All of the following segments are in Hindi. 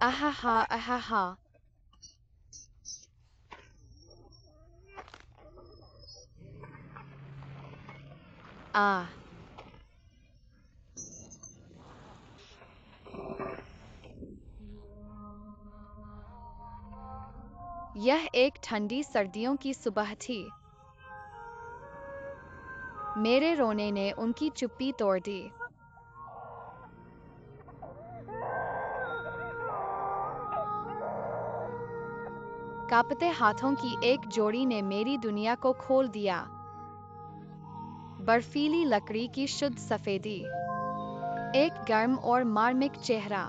Ahaha, ahaha. Ah. यह एक ठंडी सर्दियों की सुबह थी। मेरे रोने ने उनकी चुप्पी तोड़ दी। कांपते हाथों की एक जोड़ी ने मेरी दुनिया को खोल दिया। बर्फीली लकड़ी की शुद्ध सफेदी, एक गर्म और मार्मिक चेहरा।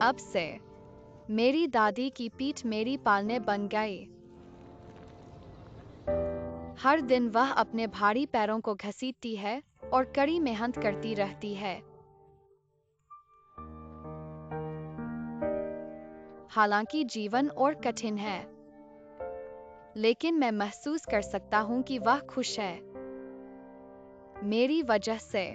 अब से मेरी दादी की पीठ मेरी पालने बन गई। हर दिन वह अपने भारी पैरों को घसीटती है और कड़ी मेहनत करती रहती है। हालांकि जीवन और कठिन है, लेकिन मैं महसूस कर सकता हूं कि वह खुश है, मेरी वजह से।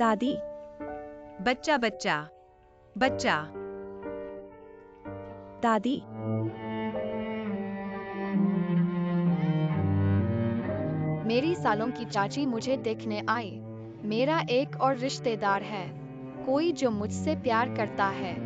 दादी, बच्चा बच्चा बच्चा। दादी, मेरी सालों की चाची मुझे देखने आई। मेरा एक और रिश्तेदार है, कोई जो मुझसे प्यार करता है।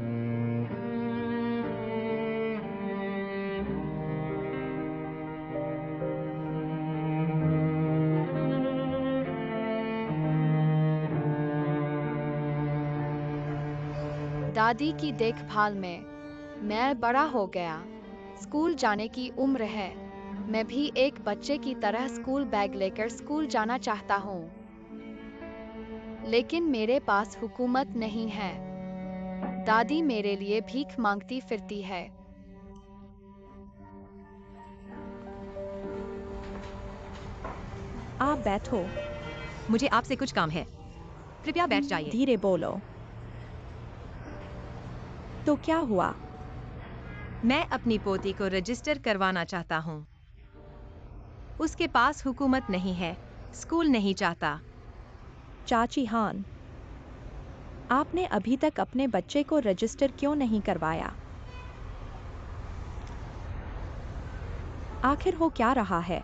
दादी की देखभाल में मैं बड़ा हो गया। स्कूल जाने की उम्र है। मैं भी एक बच्चे की तरह स्कूल बैग लेकर स्कूल जाना चाहता हूँ, लेकिन मेरे पास हुकूमत नहीं है। दादी मेरे लिए भीख मांगती फिरती है। आप बैठो। मुझे आपसे कुछ काम है, कृपया बैठ जाइए। धीरे बोलो। तो क्या हुआ? मैं अपनी पोती को रजिस्टर करवाना चाहता हूँ। उसके पास हुकूमत नहीं है, स्कूल नहीं चाहता। चाची हान, आपने अभी तक अपने बच्चे को रजिस्टर क्यों नहीं करवाया? आखिर हो क्या रहा है?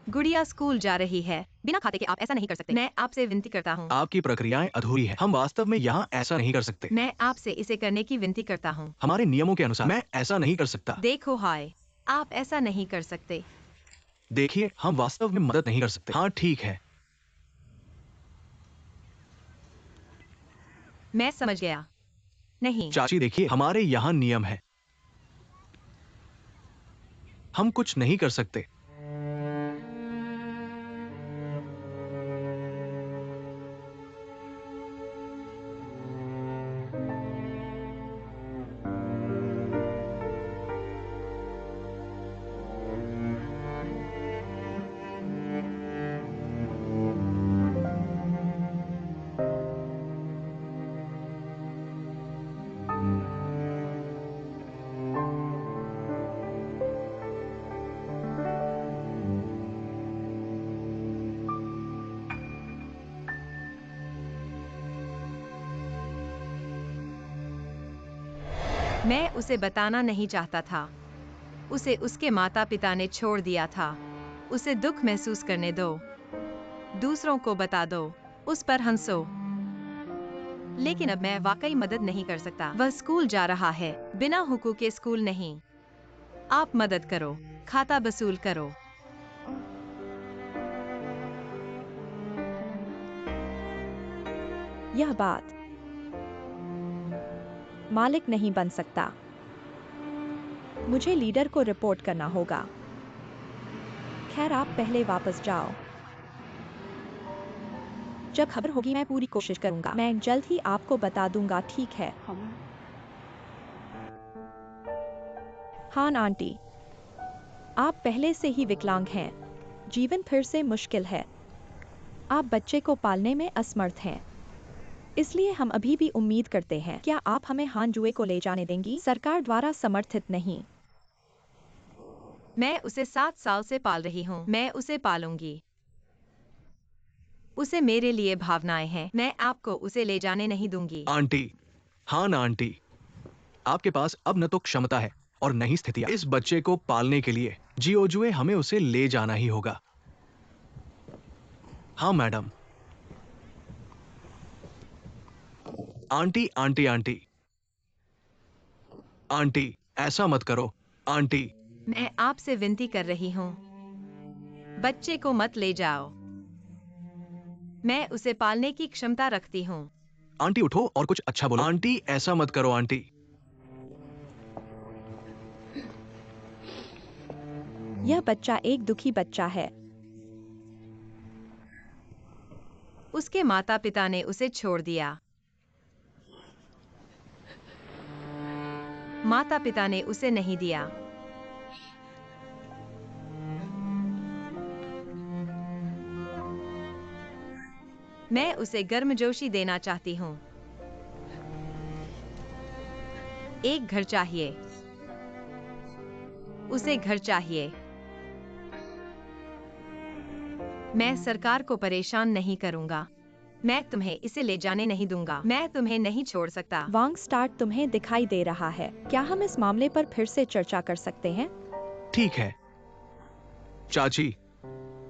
गुड़िया स्कूल जा रही है, बिना खाते के आप ऐसा नहीं कर सकते। मैं आपसे विनती करता हूँ। आपकी प्रक्रियाएं अधूरी है। हम वास्तव में यहाँ ऐसा नहीं कर सकते। मैं आपसे इसे करने की विनती करता हूँ। हमारे नियमों के अनुसार मैं ऐसा नहीं कर सकता। देखो हाय, आप ऐसा नहीं कर सकते। देखिए, हम वास्तव में मदद नहीं कर सकते। हाँ ठीक है। मैं समझ गया। नहीं, चाची देखिए, हमारे यहाँ नियम है। हम कुछ नहीं कर सकते। मैं उसे बताना नहीं चाहता था। उसे उसके माता पिता ने छोड़ दिया था। उसे दुख महसूस करने दो। दूसरों को बता दो। उस पर हंसो। लेकिन अब मैं वाकई मदद नहीं कर सकता। वह स्कूल जा रहा है, बिना हुकूक के स्कूल नहीं। आप मदद करो, खाता वसूल करो। यह बात मालिक नहीं बन सकता। मुझे लीडर को रिपोर्ट करना होगा। खैर, आप पहले वापस जाओ। जब खबर होगी मैं पूरी कोशिश करूंगा। मैं जल्द ही आपको बता दूंगा, ठीक है? हान आंटी, आप पहले से ही विकलांग हैं। जीवन फिर से मुश्किल है। आप बच्चे को पालने में असमर्थ हैं। इसलिए हम अभी भी उम्मीद करते हैं। क्या आप हमें हान जुए को ले जाने देंगी? सरकार द्वारा समर्थित नहीं। मैं उसे 7 साल से पाल रही हूँ। मैं उसे पालूंगी। उसे मेरे लिए भावनाएं हैं। मैं आपको उसे ले जाने नहीं दूंगी। आंटी, हाँ ना आंटी, आपके पास अब न तो क्षमता है और न ही स्थितियां। इस बच्चे को पालने के लिए जियोजुए हमें उसे ले जाना ही होगा। हाँ madam. Aunty aunty aunty aunty, ऐसा मत करो आंटी। मैं आपसे विनती कर रही हूँ, बच्चे को मत ले जाओ। मैं उसे पालने की क्षमता रखती हूँ। आंटी उठो और कुछ अच्छा बोलो। आंटी ऐसा मत करो आंटी। यह बच्चा एक दुखी बच्चा है। उसके माता पिता ने उसे छोड़ दिया। माता पिता ने उसे नहीं दिया। मैं उसे गर्मजोशी देना चाहती हूँ। एक घर चाहिए। उसे घर चाहिए। मैं सरकार को परेशान नहीं करूंगा। मैं तुम्हें इसे ले जाने नहीं दूंगा। मैं तुम्हें नहीं छोड़ सकता। वांग स्टार्ट तुम्हें दिखाई दे रहा है। क्या हम इस मामले पर फिर से चर्चा कर सकते हैं? ठीक है चाची,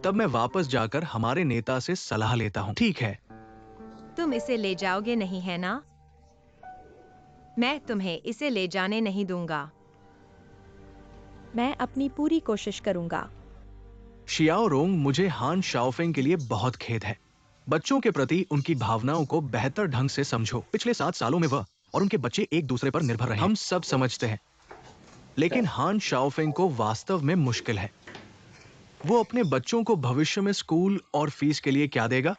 तब मैं वापस जाकर हमारे नेता से सलाह लेता हूँ। ठीक है। तुम इसे ले जाओगे नहीं है ना? मैं तुम्हें इसे ले जाने नहीं दूंगा। मैं अपनी पूरी कोशिश करूंगा। शियाओ रोंग, मुझे हान शाओफेंग के लिए बहुत खेद है। बच्चों के प्रति उनकी भावनाओं को बेहतर ढंग से समझो। पिछले 7 सालों में वह और उनके बच्चे एक दूसरे पर निर्भर रहे। हम सब समझते हैं, लेकिन हान शाओफेंग को वास्तव में मुश्किल है। वो अपने बच्चों को भविष्य में स्कूल और फीस के लिए क्या देगा?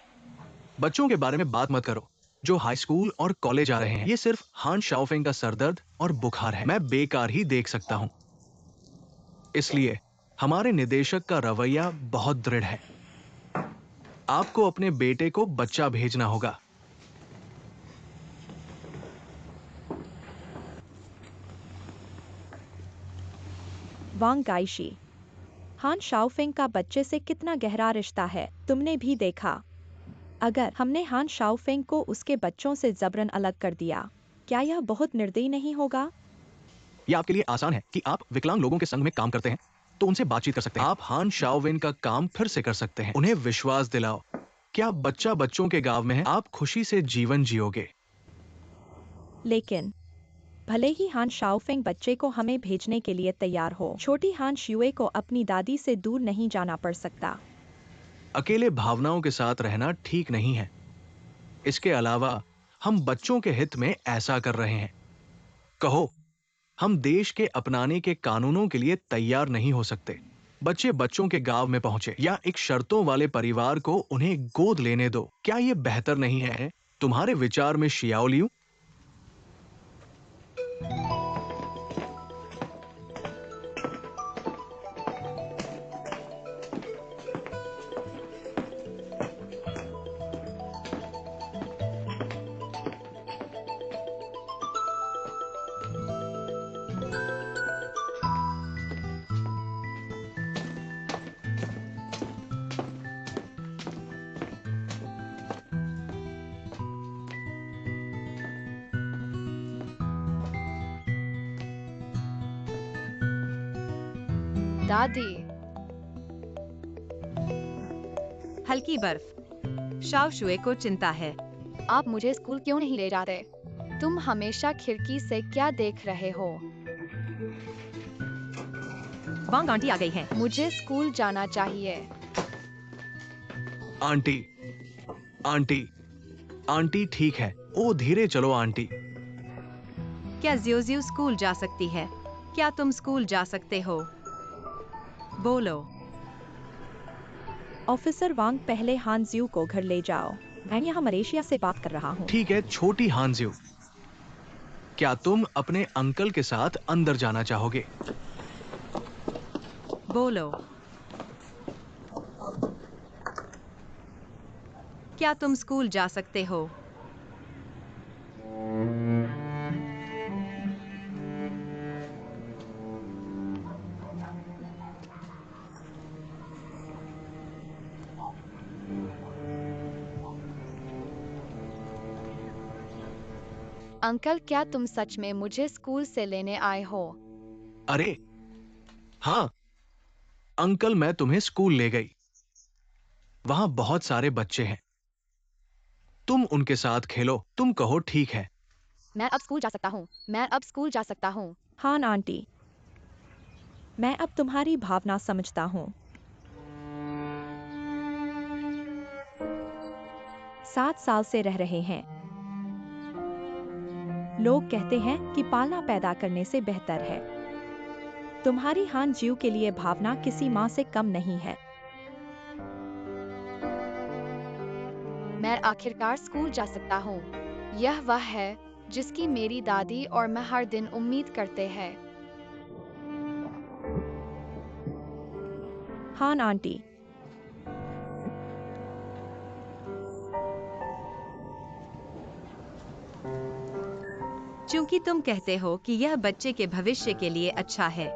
बच्चों के बारे में बात मत करो जो हाई स्कूल और कॉलेज आ रहे हैं। ये सिर्फ हान शाओफेंग का सरदर्द और बुखार है। मैं बेकार ही देख सकता हूं। इसलिए हमारे निदेशक का रवैया बहुत दृढ़ है। आपको अपने बेटे को बच्चा भेजना होगा। वांग गाइशी, हान शाओफेंग का बच्चे से कितना गहरा रिश्ता है, तुमने भी देखा। अगर हमने हान शाओफेंग को उसके बच्चों से जबरन अलग कर दिया, क्या यह बहुत निर्दयी नहीं होगा? यह आपके लिए आसान है कि आप विकलांग लोगों के संग में काम करते हैं, तो उनसे बातचीत कर सकते हैं। आप हान शाओवेन का काम फिर से कर सकते हैं। उन्हें विश्वास दिलाओ क्या बच्चा बच्चों के गांव में है, आप खुशी से जीवन जियोगे। लेकिन भले ही हान शाओफेंग बच्चे को हमें भेजने के लिए तैयार हो, छोटी हान शुए को अपनी दादी से दूर नहीं जाना पड़ सकता। अकेले भावनाओं के साथ रहना ठीक नहीं है। इसके अलावा हम बच्चों के हित में ऐसा कर रहे हैं। कहो, हम देश के अपनाने के कानूनों के लिए तैयार नहीं हो सकते। बच्चे बच्चों के गांव में पहुंचे या एक शर्तों वाले परिवार को उन्हें गोद लेने दो। क्या यह बेहतर नहीं है? तुम्हारे विचार में शियाओ लियू? दादी, हल्की बर्फ। शाओ शुए को चिंता है। आप मुझे स्कूल क्यों नहीं ले जाते? तुम हमेशा खिड़की से क्या देख रहे हो? वांग आंटी आ गई हैं। मुझे स्कूल जाना चाहिए। आंटी, आंटी, आंटी ठीक है। ओ धीरे चलो आंटी। क्या जियोजियो स्कूल जा सकती है? क्या तुम स्कूल जा सकते हो? बोलो। ऑफिसर वांग, पहले हान जियू को घर ले जाओ। मैं यहाँ मलेशिया से बात कर रहा हूँ। ठीक है छोटी हांजियो, क्या तुम अपने अंकल के साथ अंदर जाना चाहोगे? बोलो। क्या तुम स्कूल जा सकते हो? अंकल, क्या तुम सच में मुझे स्कूल से लेने आए हो? अरे हाँ अंकल, मैं तुम्हें स्कूल ले गई। वहां बहुत सारे बच्चे हैं, तुम उनके साथ खेलो। तुम कहो ठीक है। मैं अब स्कूल जा सकता हूँ। मैं अब स्कूल जा सकता हूँ। हान आंटी, मैं अब तुम्हारी भावना समझता हूँ। 7 साल से रह रहे हैं। लोग कहते हैं कि पालना पैदा करने से बेहतर है। तुम्हारी हान जियू के लिए भावना किसी माँ से कम नहीं है। मैं आखिरकार स्कूल जा सकता हूँ। यह वह है जिसकी मेरी दादी और मैं हर दिन उम्मीद करते हैं। हान आंटी, चूंकि तुम कहते हो कि यह बच्चे के भविष्य के लिए अच्छा है,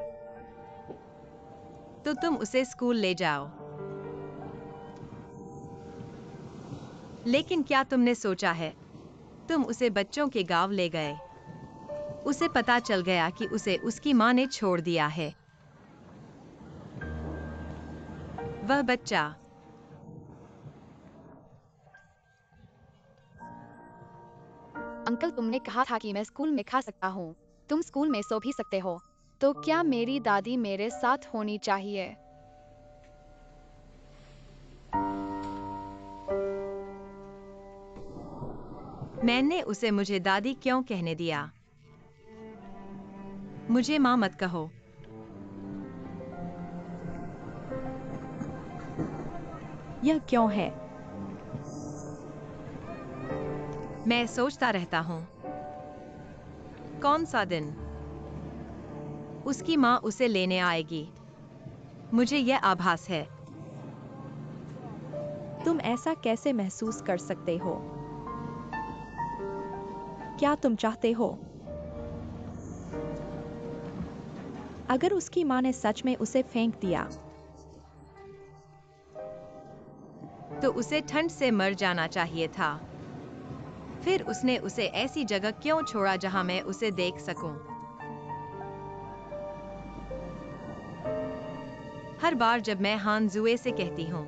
तो तुम उसे स्कूल ले जाओ। लेकिन क्या तुमने सोचा है? तुम उसे बच्चों के गांव ले गए। उसे पता चल गया कि उसे उसकी मां ने छोड़ दिया है। वह बच्चा अंकल, तुमने कहा था कि मैं स्कूल में खा सकता हूँ। तुम स्कूल में सो भी सकते हो। तो क्या मेरी दादी मेरे साथ होनी चाहिए? मैंने उसे मुझे दादी क्यों कहने दिया? मुझे मां मत कहो। यह क्यों है? मैं सोचता रहता हूँ, कौन सा दिन उसकी माँ उसे लेने आएगी। मुझे यह आभास है। तुम ऐसा कैसे महसूस कर सकते हो? क्या तुम चाहते हो? अगर उसकी माँ ने सच में उसे फेंक दिया, तो उसे ठंड से मर जाना चाहिए था। फिर उसने उसे ऐसी जगह क्यों छोड़ा जहां मैं उसे देख सकूं? हर बार जब मैं हान जुए से कहती हूँ,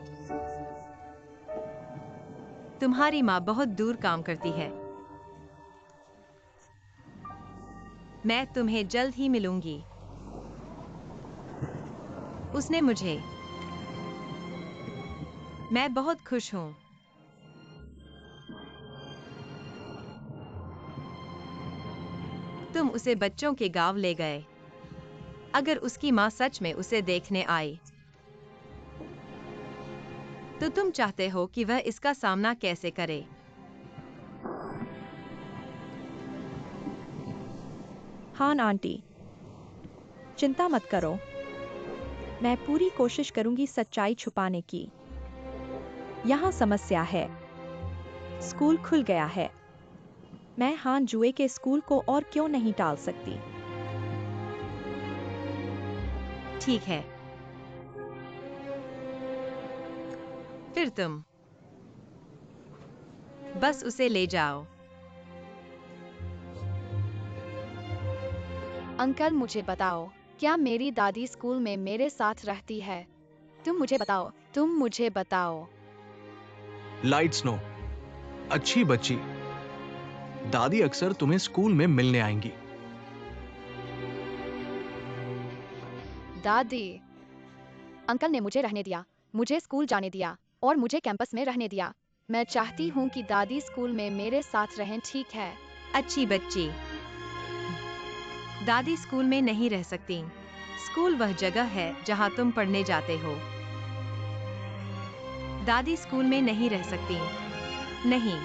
तुम्हारी माँ बहुत दूर काम करती है, मैं तुम्हें जल्द ही मिलूंगी, उसने मुझे, मैं बहुत खुश हूँ। तुम उसे बच्चों के गांव ले गए। अगर उसकी माँ सच में उसे देखने आई, तो तुम चाहते हो कि वह इसका सामना कैसे करे? हान आंटी, चिंता मत करो, मैं पूरी कोशिश करूंगी सच्चाई छुपाने की। यहाँ समस्या है, स्कूल खुल गया है। मैं हान जुए के स्कूल को और क्यों नहीं टाल सकती? ठीक है, फिर तुम बस उसे ले जाओ। अंकल मुझे बताओ, क्या मेरी दादी स्कूल में मेरे साथ रहती है? तुम मुझे बताओ। लाइट स्नो, अच्छी बच्ची। दादी अक्सर तुम्हें स्कूल में मिलने आएंगी। दादी, अंकल ने मुझे रहने दिया, मुझे स्कूल जाने दिया और मुझे कैंपस में रहने दिया। मैं चाहती हूँ कि दादी स्कूल में मेरे साथ रहें, ठीक है? अच्छी बच्ची, दादी स्कूल में नहीं रह सकती। स्कूल वह जगह है जहां तुम पढ़ने जाते हो। दादी स्कूल में नहीं रह सकती। नहीं,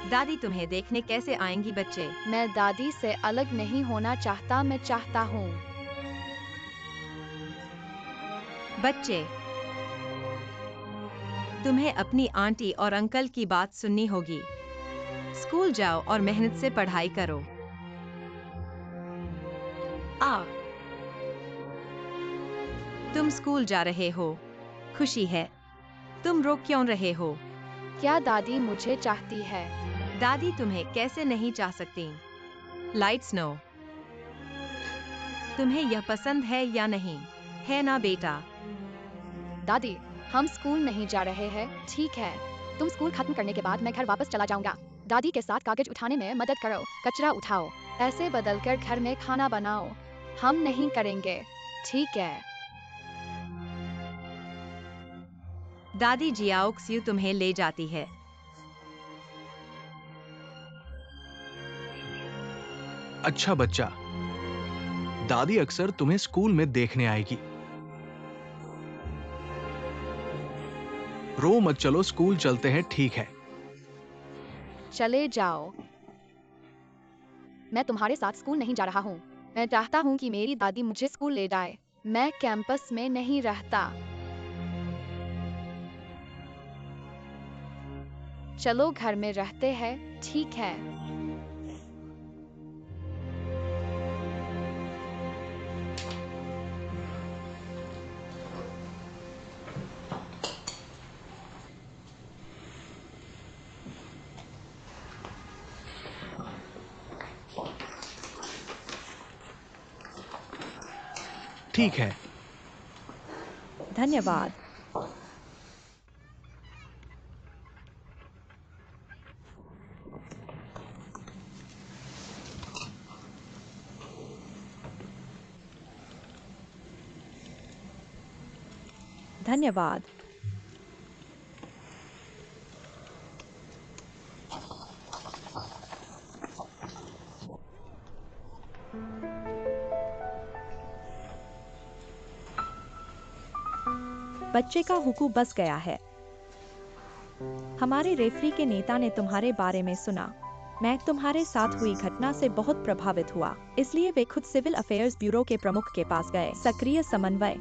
दादी तुम्हें देखने कैसे आएंगी बच्चे? मैं दादी से अलग नहीं होना चाहता, मैं चाहता हूँ। बच्चे, तुम्हें अपनी आंटी और अंकल की बात सुननी होगी। स्कूल जाओ और मेहनत से पढ़ाई करो। तुम स्कूल जा रहे हो, खुशी है। तुम रोक क्यों रहे हो? क्या दादी मुझे चाहती है? दादी तुम्हें कैसे नहीं चाह सकती? लाइट स्नो, तुम्हें यह पसंद है या नहीं? है ना बेटा? दादी, हम स्कूल नहीं जा रहे हैं, ठीक है? तुम स्कूल खत्म करने के बाद मैं घर वापस चला जाऊंगा। दादी के साथ कागज उठाने में मदद करो, कचरा उठाओ, ऐसे बदलकर घर में खाना बनाओ। हम नहीं करेंगे, ठीक है? दादी जियाओक्स्यू तुम्हें ले जाती है। अच्छा बच्चा, दादी अक्सर तुम्हें स्कूल में देखने आएगी। रो मत, चलो स्कूल चलते हैं, ठीक है? चले जाओ। मैं तुम्हारे साथ स्कूल नहीं जा रहा हूँ। मैं चाहता हूँ कि मेरी दादी मुझे स्कूल ले जाए। मैं कैंपस में नहीं रहता। चलो घर में रहते हैं, ठीक है? ठीक है। धन्यवाद। धन्यवाद। बच्चे का हुकू बस गया है। हमारे रेफरी के नेता ने तुम्हारे बारे में सुना। मैं तुम्हारे साथ हुई घटना से बहुत प्रभावित हुआ, इसलिए वे खुद सिविल अफेयर्स ब्यूरो के प्रमुख के पास गए। सक्रिय समन्वय।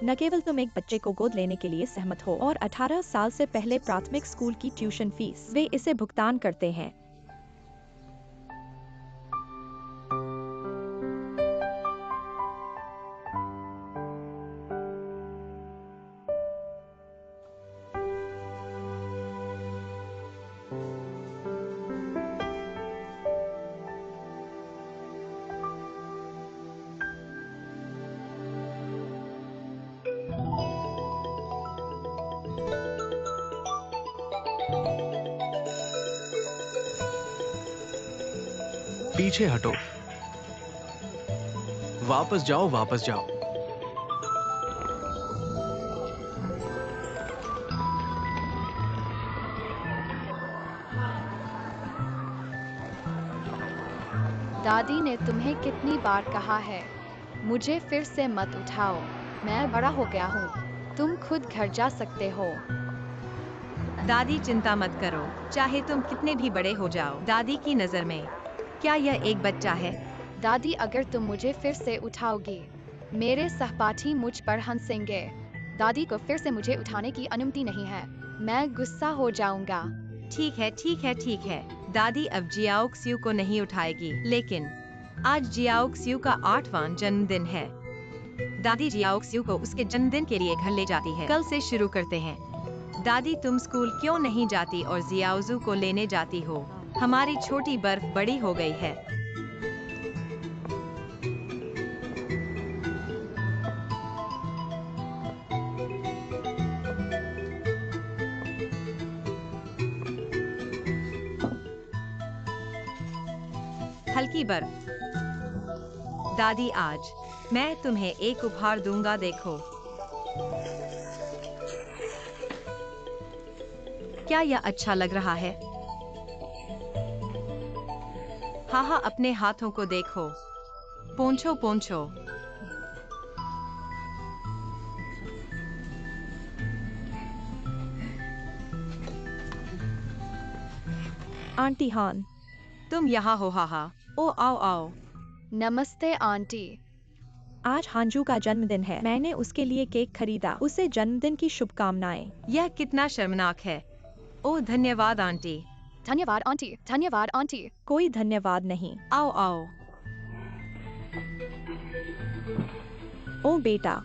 न केवल तुम एक बच्चे को गोद लेने के लिए सहमत हो और 18 साल से पहले प्राथमिक स्कूल की ट्यूशन फीस वे इसे भुगतान करते हैं। पीछे हटो। वापस जाओ, वापस जाओ। दादी ने तुम्हें कितनी बार कहा है, मुझे फिर से मत उठाओ। मैं बड़ा हो गया हूँ, तुम खुद घर जा सकते हो। दादी चिंता मत करो, चाहे तुम कितने भी बड़े हो जाओ। दादी की नजर में क्या यह एक बच्चा है? दादी, अगर तुम मुझे फिर से उठाओगी, मेरे सहपाठी मुझ पर हंसेंगे। दादी को फिर से मुझे उठाने की अनुमति नहीं है, मैं गुस्सा हो जाऊंगा। ठीक है, ठीक है, ठीक है। दादी अब जियाओ क्सियू को नहीं उठाएगी, लेकिन आज जियाओ क्सियू का 8वां जन्मदिन है। दादी जियाओ क्सियू को उसके जन्मदिन के लिए घर ले जाती है। कल से शुरू करते हैं। दादी, तुम स्कूल क्यों नहीं जाती और जियाओजू को लेने जाती हो? हमारी छोटी बर्फ बड़ी हो गई है। हल्की बर्फ। दादी, आज मैं तुम्हें एक उपहार दूंगा, देखो। क्या यह अच्छा लग रहा है? हाँ हाँ, अपने हाथों को देखो। पोंछो पोंछो। आंटी हान, तुम यहाँ हो? हाहा। ओ आओ आओ। नमस्ते आंटी। आज हांजू का जन्मदिन है। मैंने उसके लिए केक खरीदा। उसे जन्मदिन की शुभकामनाएं। यह कितना शर्मनाक है। ओह धन्यवाद आंटी। धन्यवाद आंटी, धन्यवाद आंटी। कोई धन्यवाद नहीं। आओ आओ। ओ बेटा,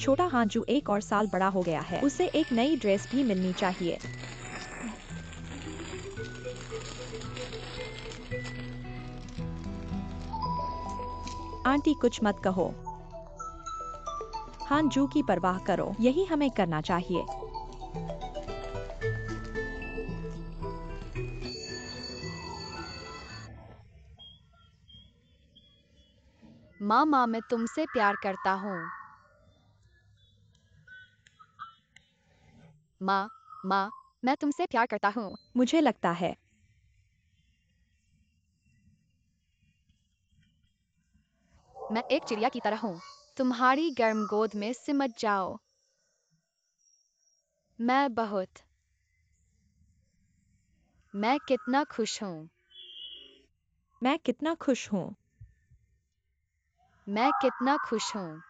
छोटा हांजू 1 और साल बड़ा हो गया है। उसे एक नई ड्रेस भी मिलनी चाहिए। आंटी, कुछ मत कहो। हांजू की परवाह करो, यही हमें करना चाहिए। माँ, मैं तुमसे प्यार करता हूँ। माँ, मैं तुमसे प्यार करता हूँ। मुझे लगता है मैं एक चिड़िया की तरह हूँ, तुम्हारी गर्म गोद में सिमट जाओ। मैं कितना खुश हूँ। मैं कितना खुश हूँ। मैं कितना खुश हूँ।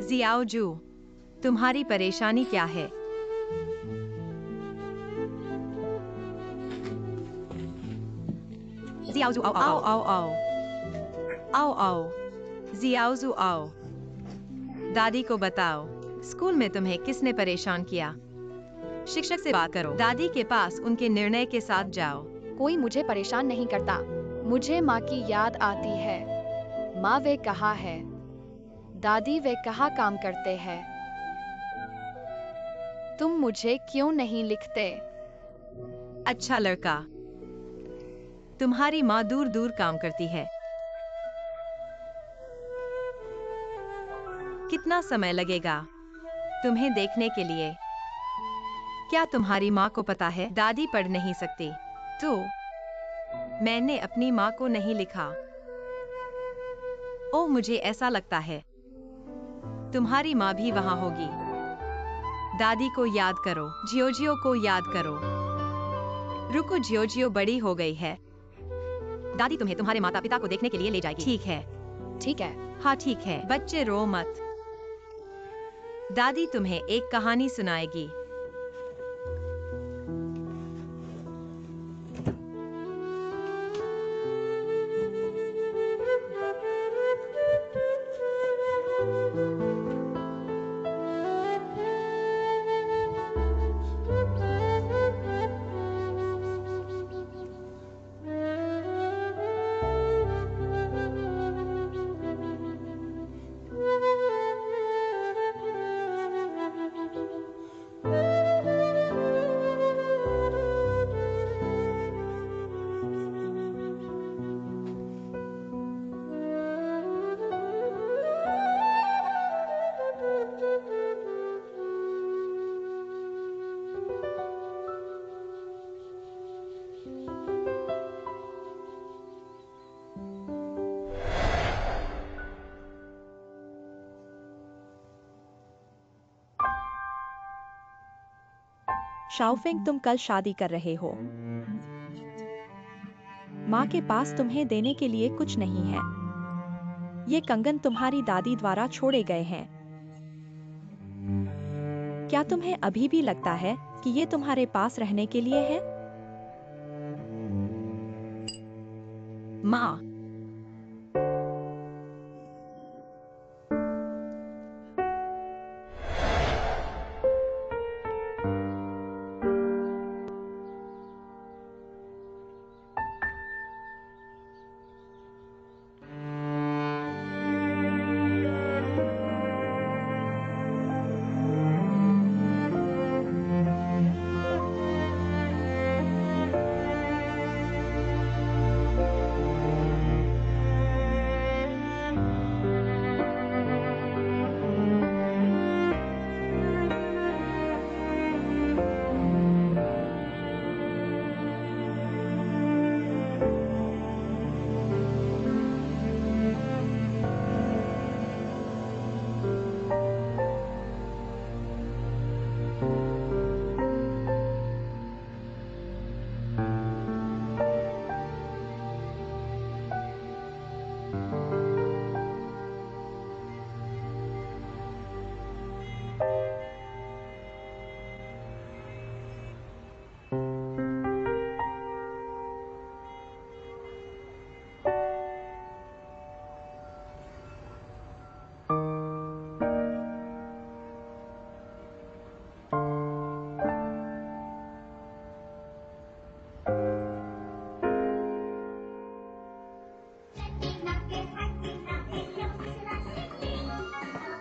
जियाओजू, तुम्हारी परेशानी क्या है? जियाओजू, आओ आओ आओ आओ आओ आओ। जियाओजू, आओ। दादी को बताओ, स्कूल में तुम्हें किसने परेशान किया? शिक्षक से बात करो। दादी के पास उनके निर्णय के साथ जाओ। कोई मुझे परेशान नहीं करता। मुझे माँ की याद आती है। माँ वे कहाँ है? दादी वे कहाँ काम करते हैं? तुम मुझे क्यों नहीं लिखते? अच्छा लड़का, तुम्हारी माँ दूर दूर काम करती है। कितना समय लगेगा तुम्हें देखने के लिए? क्या तुम्हारी माँ को पता है दादी पढ़ नहीं सकती? तो मैंने अपनी माँ को नहीं लिखा। ओ, मुझे ऐसा लगता है तुम्हारी माँ भी वहां होगी। दादी को याद करो, जियोजियो को याद करो। रुको, जियोजियो बड़ी हो गई है। दादी तुम्हें तुम्हारे माता पिता को देखने के लिए ले जाएगी। ठीक है? ठीक है। हाँ ठीक है। बच्चे रो मत। दादी तुम्हें एक कहानी सुनाएगी। शाओफिंग, तुम कल शादी कर रहे हो। माँ के पास तुम्हें देने के लिए कुछ नहीं है। ये कंगन तुम्हारी दादी द्वारा छोड़े गए हैं। क्या तुम्हें अभी भी लगता है कि ये तुम्हारे पास रहने के लिए है? माँ,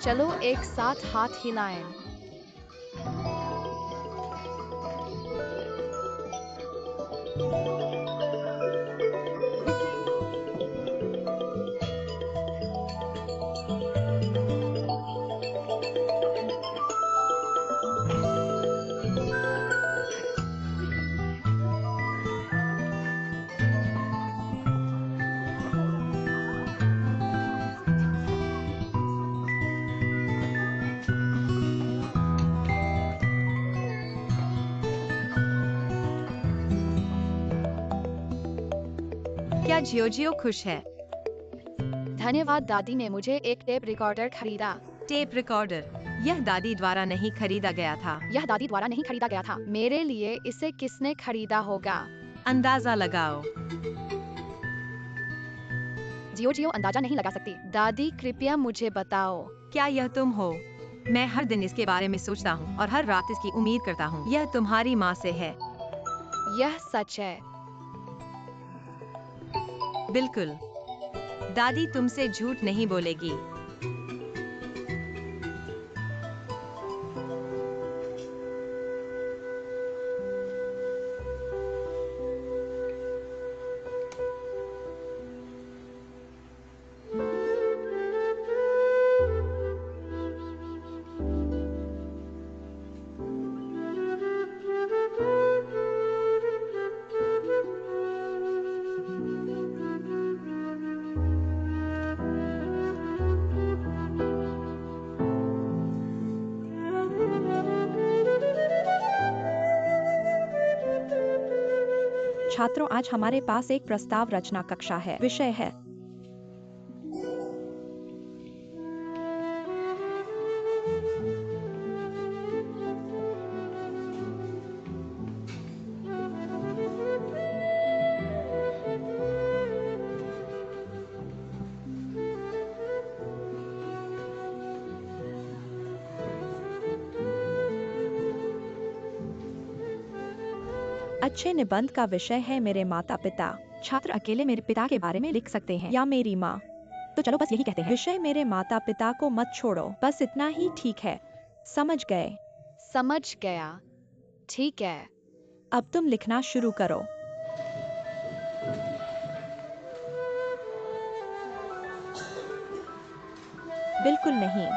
चलो एक साथ हाथ हिलाएं। क्या जियोजियो खुश है? धन्यवाद, दादी ने मुझे एक टेप रिकॉर्डर खरीदा। Tape recorder? यह दादी द्वारा नहीं खरीदा गया था। यह दादी द्वारा नहीं खरीदा गया था। मेरे लिए इसे किसने खरीदा होगा? अंदाजा लगाओ। जियोजियो अंदाजा नहीं लगा सकती। दादी कृपया मुझे बताओ। क्या यह तुम हो? मैं हर दिन इसके बारे में सोचता हूँ और हर रात इसकी उम्मीद करता हूँ। यह तुम्हारी माँ से है। यह सच है। बिल्कुल। दादी तुमसे झूठ नहीं बोलेगी। छात्रों, आज हमारे पास एक प्रस्ताव रचना कक्षा है। विषय है अच्छे निबंध का विषय है मेरे माता पिता। छात्र अकेले मेरे पिता के बारे में लिख सकते हैं या मेरी माँ। तो चलो बस यही कहते हैं। विषय मेरे माता पिता को मत छोड़ो, बस इतना ही ठीक है। समझ गए? समझ गया। ठीक है। अब तुम लिखना शुरू करो। बिल्कुल नहीं।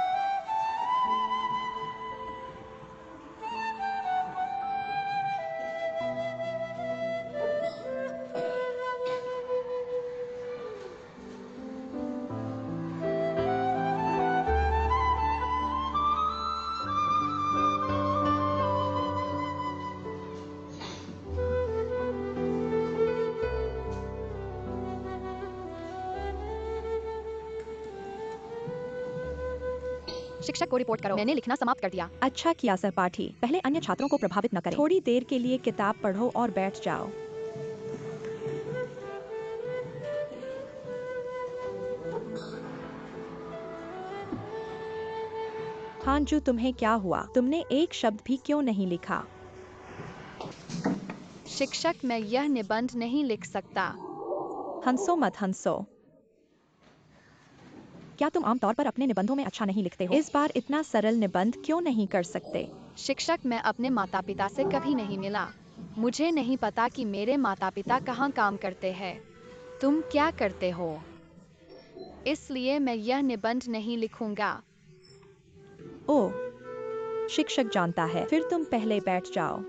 शिक्षक को रिपोर्ट करो। मैंने लिखना समाप्त कर दिया। अच्छा किया सहपाठी। पहले अन्य छात्रों को प्रभावित न करें। थोड़ी देर के लिए किताब पढ़ो और बैठ जाओ। हांजू, तुम्हें क्या हुआ? तुमने एक शब्द भी क्यों नहीं लिखा? शिक्षक, मैं यह निबंध नहीं लिख सकता। हंसो मत हंसो। क्या तुम आमतौर पर अपने निबंधों में अच्छा नहीं लिखते हो? इस बार इतना सरल निबंध क्यों नहीं कर सकते? शिक्षक, मैं अपने माता पिता से कभी नहीं मिला। मुझे नहीं पता कि मेरे माता पिता कहाँ काम करते हैं। तुम क्या करते हो? इसलिए मैं यह निबंध नहीं लिखूंगा। ओह, शिक्षक जानता है। फिर तुम पहले बैठ जाओ।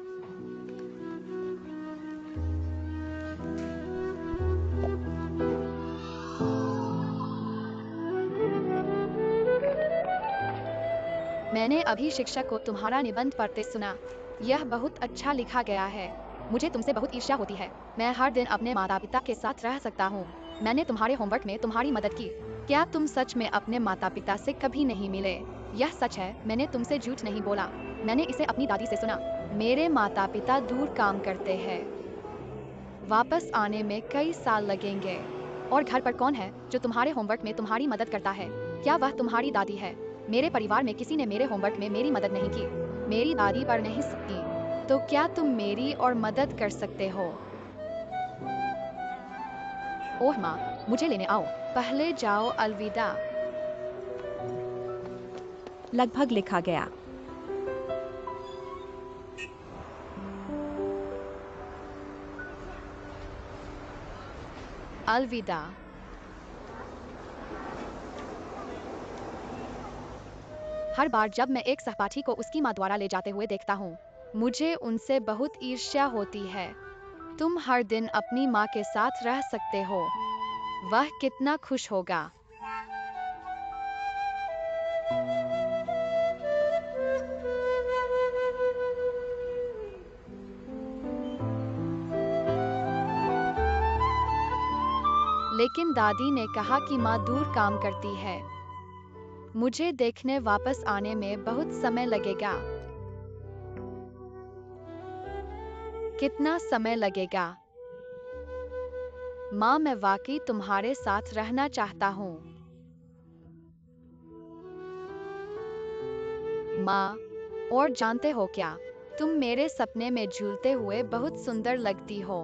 मैंने अभी शिक्षक को तुम्हारा निबंध पढ़ते सुना। यह बहुत अच्छा लिखा गया है। मुझे तुमसे बहुत ईर्ष्या होती है। मैं हर दिन अपने माता पिता के साथ रह सकता हूँ। मैंने तुम्हारे होमवर्क में तुम्हारी मदद की। क्या तुम सच में अपने माता पिता से कभी नहीं मिले? यह सच है, मैंने तुमसे झूठ नहीं बोला। मैंने इसे अपनी दादी से सुना। मेरे माता पिता दूर काम करते हैं। वापस आने में कई साल लगेंगे। और घर पर कौन है जो तुम्हारे होमवर्क में तुम्हारी मदद करता है? क्या वह तुम्हारी दादी है? मेरे परिवार में किसी ने मेरे होमवर्क में मेरी मदद नहीं की। मेरी दादी पढ़ नहीं सकती। तो क्या तुम मेरी और मदद कर सकते हो? ओह माँ, मुझे लेने आओ। पहले जाओ, अलविदा। लगभग लिखा गया। अलविदा। हर बार जब मैं एक सहपाठी को उसकी माँ द्वारा ले जाते हुए देखता हूँ, मुझे उनसे बहुत ईर्ष्या होती है। तुम हर दिन अपनी माँ के साथ रह सकते हो। वह कितना खुश होगा। लेकिन दादी ने कहा कि माँ दूर काम करती है। मुझे देखने वापस आने में बहुत समय लगेगा। कितना समय लगेगा? माँ, मैं वाकई तुम्हारे साथ रहना चाहता हूँ। माँ, और जानते हो क्या? तुम मेरे सपने में झूलते हुए बहुत सुंदर लगती हो।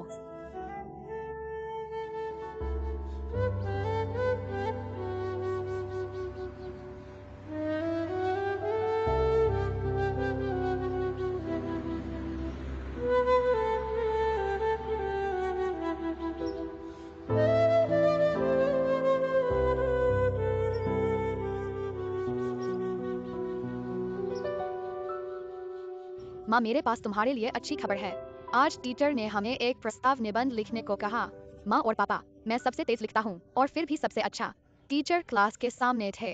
माँ, मेरे पास तुम्हारे लिए अच्छी खबर है। आज टीचर ने हमें एक प्रस्ताव निबंध लिखने को कहा। माँ और पापा, मैं सबसे तेज लिखता हूँ और फिर भी सबसे अच्छा। टीचर क्लास के सामने थे।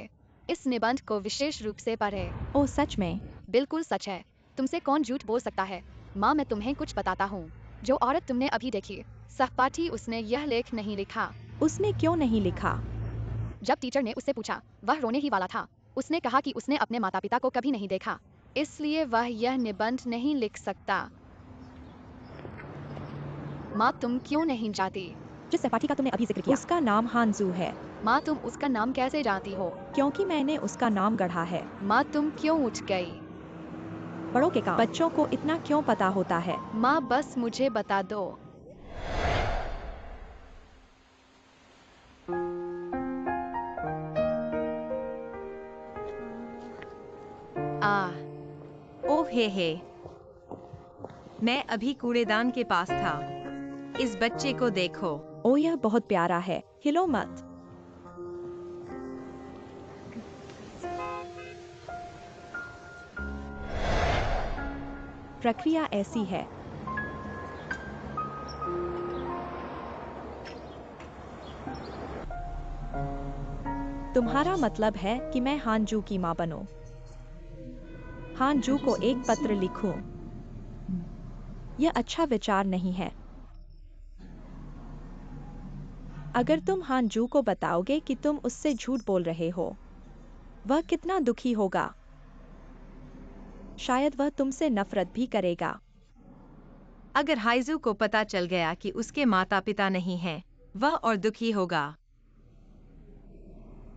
इस निबंध को विशेष रूप से पढ़े। ओ सच में? बिल्कुल सच है। तुमसे कौन झूठ बोल सकता है? माँ, मैं तुम्हें कुछ बताता हूँ। जो औरत तुमने अभी देखी, सहपाठी, उसने यह लेख नहीं लिखा। उसने क्यों नहीं लिखा? जब टीचर ने उससे पूछा, वह रोने ही वाला था। उसने कहा कि उसने अपने माता पिता को कभी नहीं देखा, इसलिए वह यह निबंध नहीं लिख सकता। माँ, तुम क्यों नहीं जाती? जिस सहपाठी का तुमने अभी जिक्र किया, उसका नाम हानजू है। माँ, तुम उसका नाम कैसे जानती हो? क्योंकि मैंने उसका नाम गढ़ा है। माँ, तुम क्यों उठ गई? बड़ों के काम बच्चों को इतना क्यों पता होता है? माँ, बस मुझे बता दो। ओह हे, मैं अभी कूड़ेदान के पास था। इस बच्चे को देखो। ओ यह बहुत प्यारा है, हिलो मत। प्रक्रिया ऐसी है। तुम्हारा मतलब है कि मैं हानजू की माँ बनूं? हानजू को एक पत्र लिखूं? यह अच्छा विचार नहीं है। अगर तुम हानजू को बताओगे कि तुम उससे झूठ बोल रहे हो, वह कितना दुखी होगा। शायद वह तुमसे नफरत भी करेगा। अगर हाइजू को पता चल गया कि उसके माता पिता नहीं हैं, वह और दुखी होगा।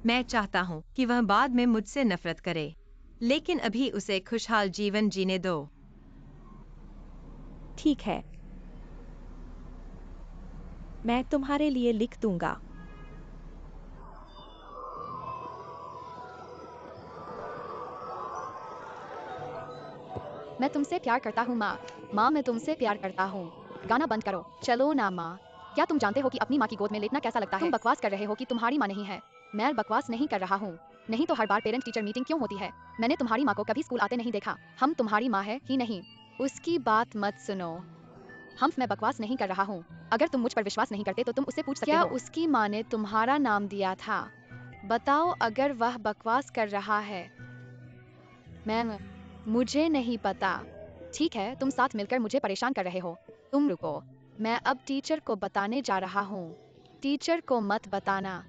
मैं चाहता हूँ कि वह बाद में मुझसे नफरत करे, लेकिन अभी उसे खुशहाल जीवन जीने दो। ठीक है, मैं तुम्हारे लिए लिख दूंगा। मैं तुमसे प्यार करता हूँ माँ। माँ, मैं तुमसे प्यार करता हूँ। गाना बंद करो, चलो ना माँ। क्या तुम जानते हो कि अपनी माँ की गोद में लेटना कैसा लगता है? तुम बकवास कर रहे हो कि तुम्हारी माँ नहीं है। मैं बकवास नहीं कर रहा हूँ। नहीं तो हर बार पेरेंट टीचर मीटिंग क्यों होती है? मैंने तुम्हारी माँ को कभी स्कूल आते नहीं देखा। हम तुम्हारी माँ है ही नहीं। उसकी बात मत सुनो। मैं बकवास नहीं कर रहा हूँ। अगर तुम मुझ पर विश्वास नहीं करते तो तुम उससे पूछ सकते हो। क्या उसकी माँ ने तुम्हारा नाम दिया था? बताओ अगर वह बकवास कर रहा है। मुझे नहीं पता। ठीक है, तुम साथ मिलकर मुझे परेशान कर रहे हो। तुम रुको, मैं अब टीचर को बताने जा रहा हूँ। टीचर को मत बताना।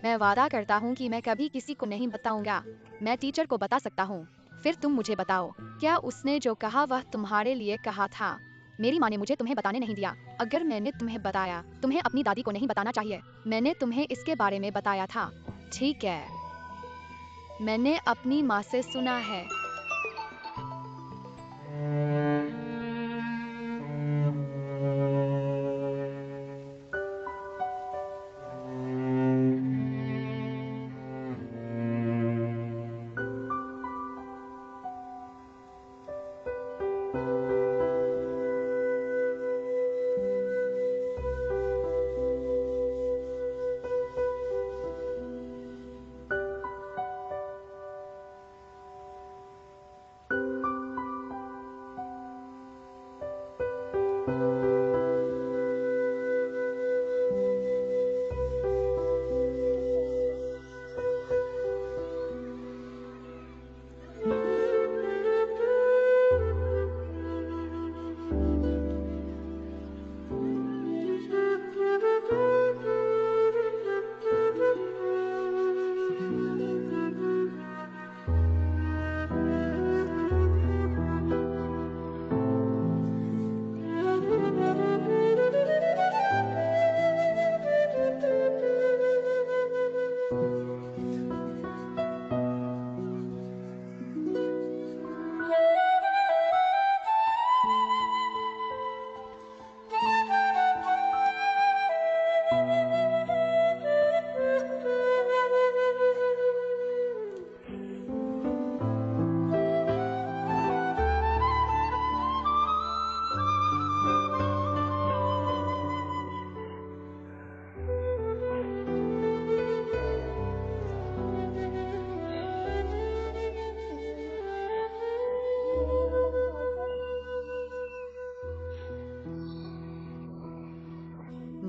मैं वादा करता हूँ कि मैं कभी किसी को नहीं बताऊंगा। मैं टीचर को बता सकता हूँ। फिर तुम मुझे बताओ, क्या उसने जो कहा वह तुम्हारे लिए कहा था? मेरी माँ ने मुझे तुम्हें बताने नहीं दिया। अगर मैंने तुम्हें बताया, तुम्हें अपनी दादी को नहीं बताना चाहिए। मैंने तुम्हें इसके बारे में बताया था। ठीक है, मैंने अपनी माँ से सुना है।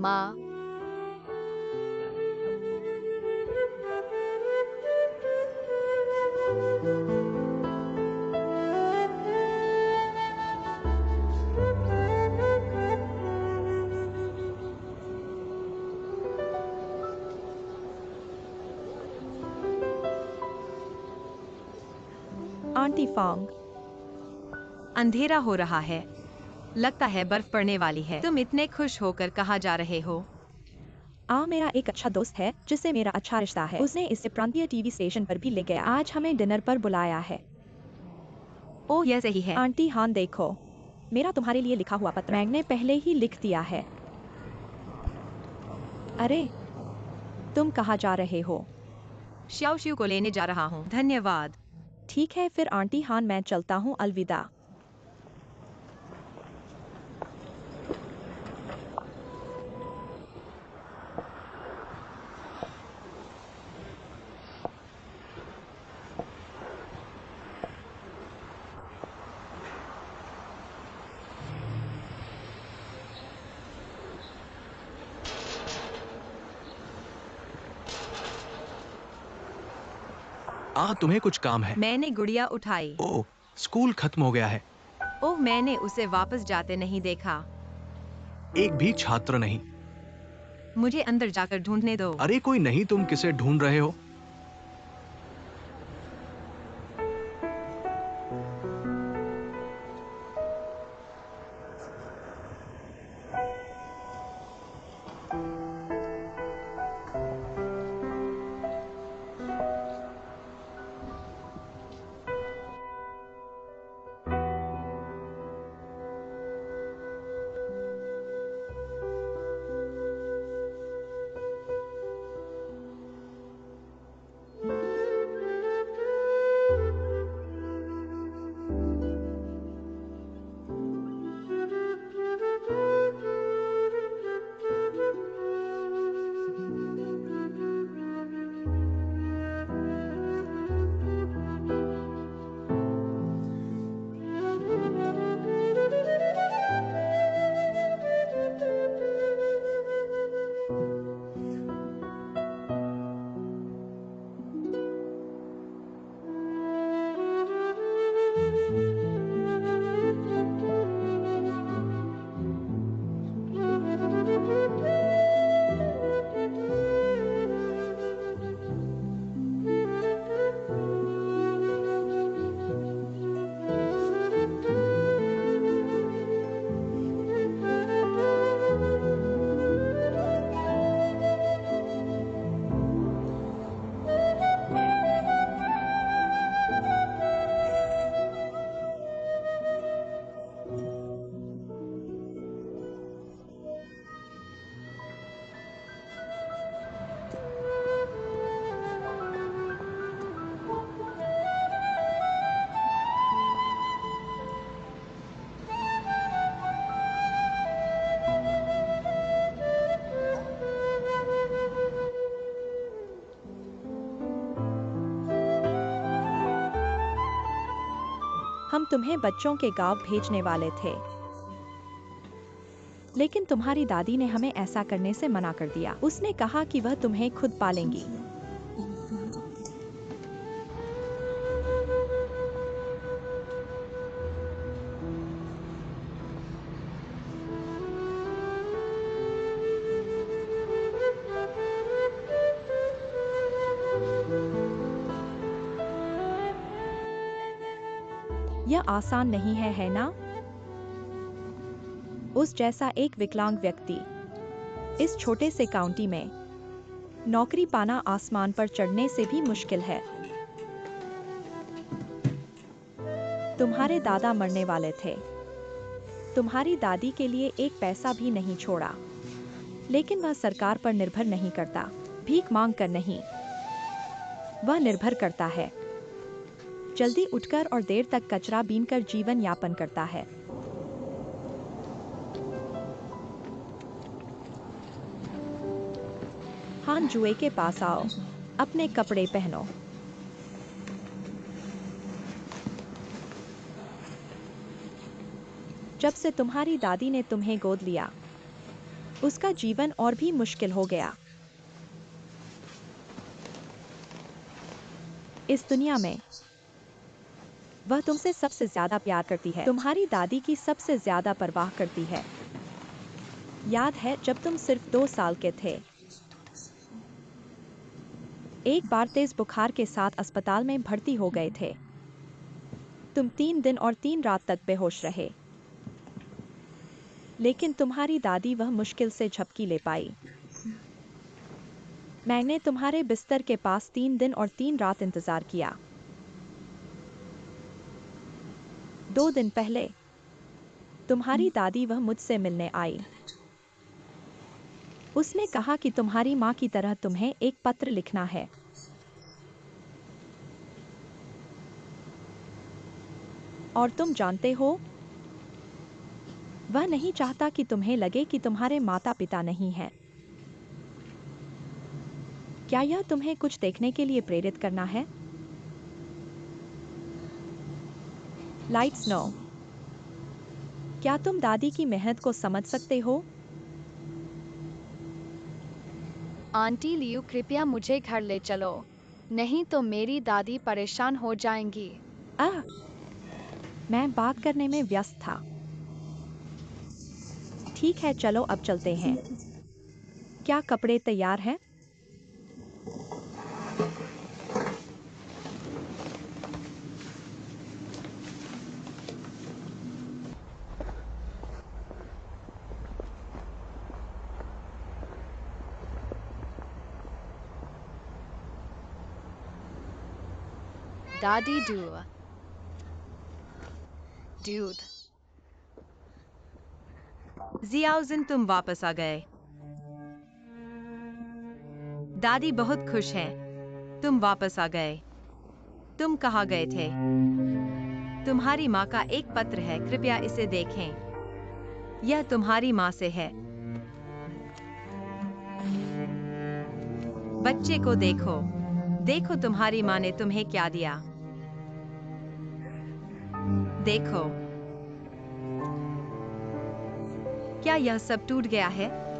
माँ। आंटी फांग। अंधेरा हो रहा है, लगता है बर्फ पड़ने वाली है। तुम इतने खुश होकर कहाँ जा रहे हो? मेरा एक अच्छा दोस्त है जिससे मेरा अच्छा रिश्ता है। उसने इसे प्रांतीय टीवी स्टेशन पर भी ले गया। आज हमें डिनर पर बुलाया है। ओह, यह सही है। आंटी हान देखो, मेरा तुम्हारे लिए लिखा हुआ पत्र मैंने पहले ही लिख दिया है। अरे, तुम कहाँ जा रहे हो? श्याओ को लेने जा रहा हूँ। धन्यवाद। ठीक है फिर आंटी हान, मैं चलता हूँ, अलविदा। तुम्हें कुछ काम है? मैंने गुड़िया उठाई। ओह, स्कूल खत्म हो गया है। ओह, मैंने उसे वापस जाते नहीं देखा। एक भी छात्र नहीं। मुझे अंदर जाकर ढूंढने दो। अरे कोई नहीं, तुम किसे ढूंढ रहे हो? हम तुम्हें बच्चों के गांव भेजने वाले थे, लेकिन तुम्हारी दादी ने हमें ऐसा करने से मना कर दिया। उसने कहा कि वह तुम्हें खुद पालेंगी। यह आसान नहीं है ना? उस जैसा एक विकलांग व्यक्ति इस छोटे से काउंटी में नौकरी पाना आसमान पर चढ़ने से भी मुश्किल है। तुम्हारे दादा मरने वाले थे, तुम्हारी दादी के लिए एक पैसा भी नहीं छोड़ा, लेकिन वह सरकार पर निर्भर नहीं करता, भीख मांग कर नहीं। वह निर्भर करता है जल्दी उठकर और देर तक कचरा बीनकर जीवन यापन करता है। हान जुए के पास आओ, अपने कपड़े पहनो। जब से तुम्हारी दादी ने तुम्हें गोद लिया, उसका जीवन और भी मुश्किल हो गया। इस दुनिया में वह तुमसे सबसे ज्यादा प्यार करती है, तुम्हारी दादी की सबसे ज्यादा परवाह करती है। याद है जब तुम सिर्फ 2 साल के थे? एक बार तेज बुखार के साथ अस्पताल में भर्ती हो गए थे। तुम 3 दिन और 3 रात तक बेहोश रहे, लेकिन तुम्हारी दादी वह मुश्किल से झपकी ले पाई। मैंने तुम्हारे बिस्तर के पास 3 दिन और 3 रात इंतजार किया। 2 दिन पहले तुम्हारी दादी वह मुझसे मिलने आई। उसने कहा कि तुम्हारी माँ की तरह तुम्हें एक पत्र लिखना है। और तुम जानते हो, वह नहीं चाहता कि तुम्हें लगे कि तुम्हारे माता पिता नहीं हैं। क्या यह तुम्हें कुछ देखने के लिए प्रेरित करना है? Lights no. क्या तुम दादी की मेहनत को समझ सकते हो? आंटी लियू, कृपया मुझे घर ले चलो, नहीं तो मेरी दादी परेशान हो जाएंगी। मैं बात करने में व्यस्त था। ठीक है, चलो अब चलते हैं। क्या कपड़े तैयार हैं? दादी दूध। जियाउजिन, तुम वापस आ गए। दादी बहुत खुश है। तुम वापस आ गए। तुम कहाँ गए थे? तुम्हारी माँ का एक पत्र है, कृपया इसे देखें। यह तुम्हारी माँ से है। बच्चे को देखो। देखो तुम्हारी माँ ने तुम्हें क्या दिया। देखो, क्या यह सब टूट गया है?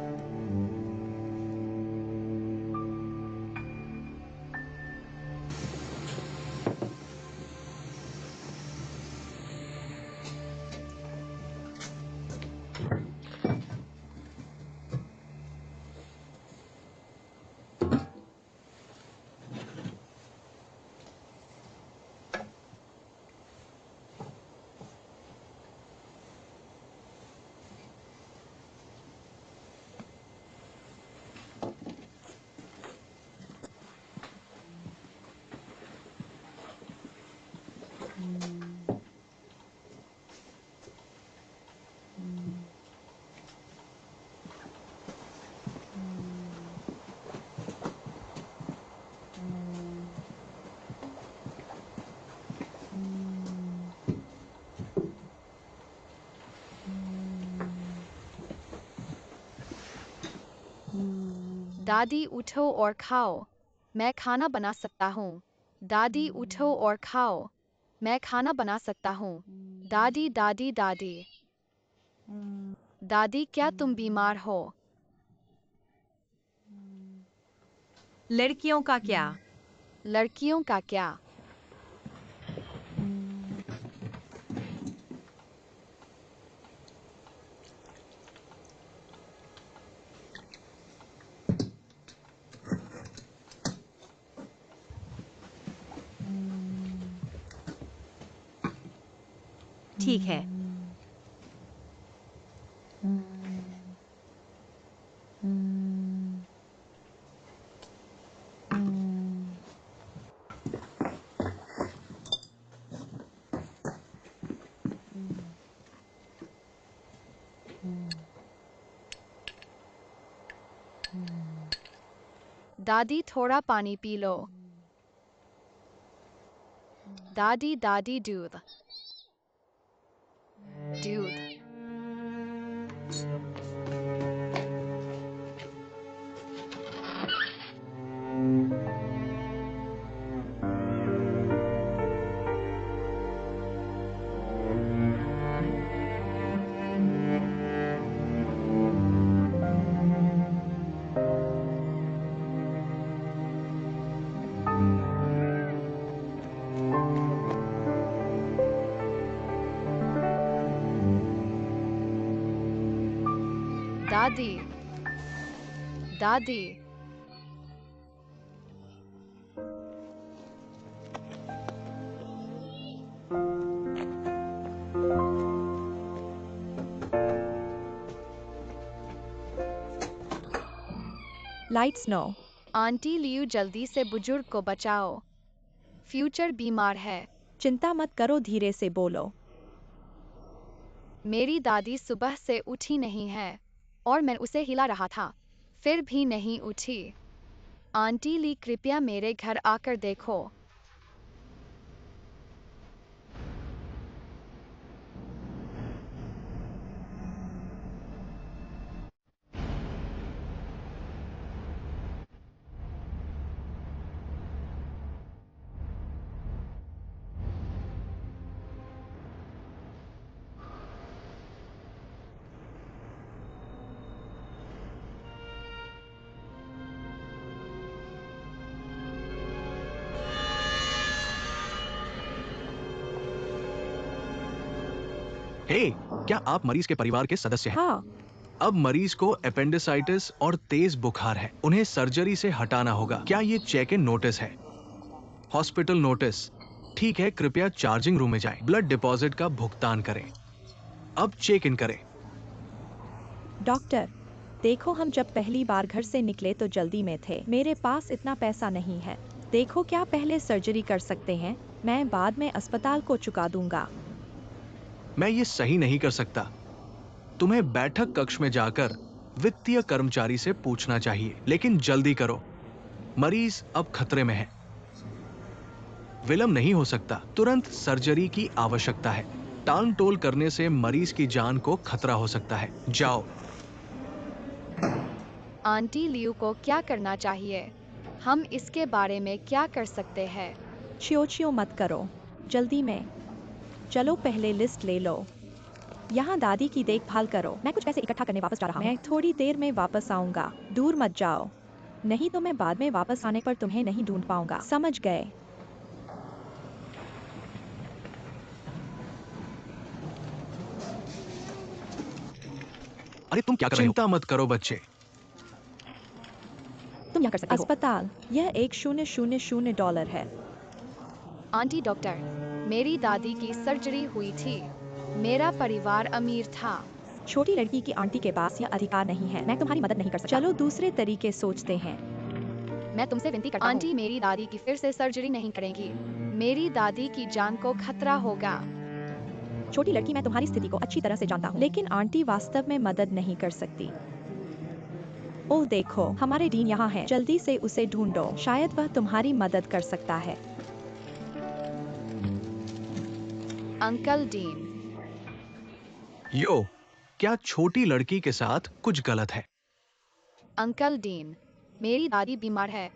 दादी उठो और खाओ, मैं खाना बना सकता हूँ। दादी उठो और खाओ, मैं खाना बना सकता हूँ। दादी दादी दादी। दादी, क्या तुम बीमार हो? लड़कियों का क्या? लड़कियों का क्या? ठीक है। दादी, थोड़ा पानी पी लो। दादी दादी दूध। दूध। दादी, दादी, लाइट्स नो। आंटी लियू जल्दी से बुजुर्ग को बचाओ, फ्यूचर बीमार है। चिंता मत करो, धीरे से बोलो। मेरी दादी सुबह से उठी नहीं है और मैं उसे हिला रहा था, फिर भी नहीं उठी। आंटी ली, कृपया मेरे घर आकर देखो। हे, क्या आप मरीज के परिवार के सदस्य हैं? हाँ। अब मरीज को अपेंडिसाइटिस और तेज बुखार है, उन्हें सर्जरी से हटाना होगा। क्या ये चेक इन नोटिस है? Hospital notice. ठीक है, कृपया चार्जिंग रूम में जाएं। ब्लड डिपॉजिट का भुगतान करें। अब चेक इन करें। डॉक्टर, देखो, हम जब पहली बार घर से निकले तो जल्दी में थे। मेरे पास इतना पैसा नहीं है। देखो, क्या पहले सर्जरी कर सकते हैं? मैं बाद में अस्पताल को चुका दूंगा। मैं ये सही नहीं कर सकता। तुम्हें बैठक कक्ष में जाकर वित्तीय कर्मचारी से पूछना चाहिए, लेकिन जल्दी करो, मरीज अब खतरे में है। विलंब नहीं हो सकता, तुरंत सर्जरी की आवश्यकता है। टाल टोल करने से मरीज की जान को खतरा हो सकता है। जाओ। आंटी लियू को क्या करना चाहिए? हम इसके बारे में क्या कर सकते हैं? चियो मत करो, जल्दी में। चलो, पहले लिस्ट ले लो। यहाँ दादी की देखभाल करो। मैं कुछ पैसे इकट्ठा करने वापस जा रहा हूँ। मैं थोड़ी देर में वापस आऊंगा। दूर मत जाओ, नहीं तो मैं बाद में वापस आने पर तुम्हें नहीं ढूंढ पाऊंगा। समझ गए? अरे तुम क्या कर रहे हो? चिंता मत करो बच्चे। तुम यहाँ कर सकते हो। अस्पताल, यह $1,000 है। आंटी डॉक्टर, मेरी दादी की सर्जरी हुई थी। मेरा परिवार अमीर था। छोटी लड़की की आंटी के पास यह अधिकार नहीं है। मैं तुम्हारी मदद नहीं कर सकता। चलो, दूसरे तरीके सोचते हैं। मैं तुमसे विनती करता हूँ। आंटी, मेरी दादी की फिर से सर्जरी नहीं करेंगी। मेरी दादी की जान को खतरा होगा। छोटी लड़की, मैं तुम्हारी स्थिति को अच्छी तरह से जानता हूँ, लेकिन आंटी वास्तव में मदद नहीं कर सकती। ओह देखो, हमारे डीन यहाँ है। जल्दी से उसे ढूंढो, शायद वह तुम्हारी मदद कर सकता है। Uncle dean. यो, क्या छोटी लड़की के साथ कुछ गलत है? अंकल डीन, मेरी दादी बीमार है,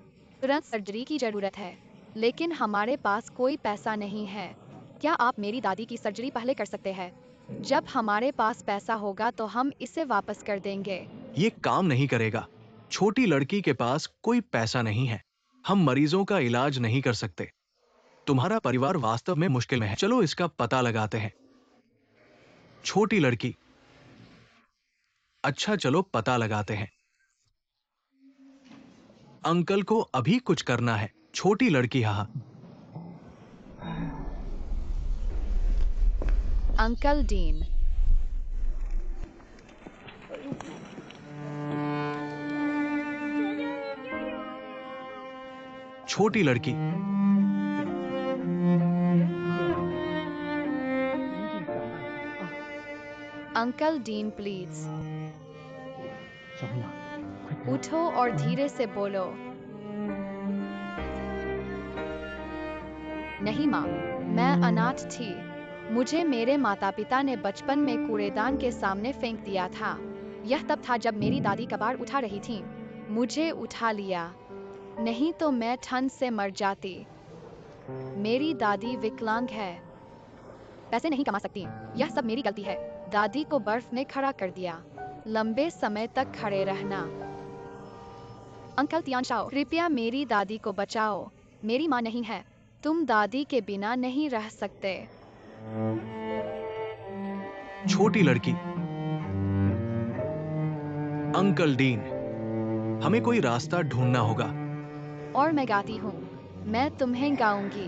तुरंत सर्जरी की जरूरत है, लेकिन हमारे पास कोई पैसा नहीं है। क्या आप मेरी दादी की सर्जरी पहले कर सकते हैं? जब हमारे पास पैसा होगा तो हम इसे वापस कर देंगे। ये काम नहीं करेगा। छोटी लड़की के पास कोई पैसा नहीं है। हम मरीजों का इलाज नहीं कर सकते। तुम्हारा परिवार वास्तव में मुश्किल में है। चलो इसका पता लगाते हैं। छोटी लड़की। अच्छा, चलो पता लगाते हैं। अंकल को अभी कुछ करना है। छोटी लड़की, हाँ। Uncle dean. छोटी लड़की। अंकल डीन प्लीज उठो और धीरे से बोलो। नहीं माँ, मैं अनाथ थी। मुझे मेरे माता पिता ने बचपन में कूड़ेदान के सामने फेंक दिया था। यह तब था जब मेरी दादी कबाड़ उठा रही थी। मुझे उठा लिया, नहीं तो मैं ठंड से मर जाती। मेरी दादी विकलांग है, पैसे नहीं कमा सकती। यह सब मेरी गलती है। दादी को बर्फ में खड़ा कर दिया, लंबे समय तक खड़े रहना। अंकल तियानशाओ, कृपया मेरी दादी को बचाओ। मेरी माँ नहीं है, तुम दादी के बिना नहीं रह सकते। छोटी लड़की। अंकल डीन, हमें कोई रास्ता ढूंढना होगा। और मैं गाती हूँ, मैं तुम्हें गाऊंगी।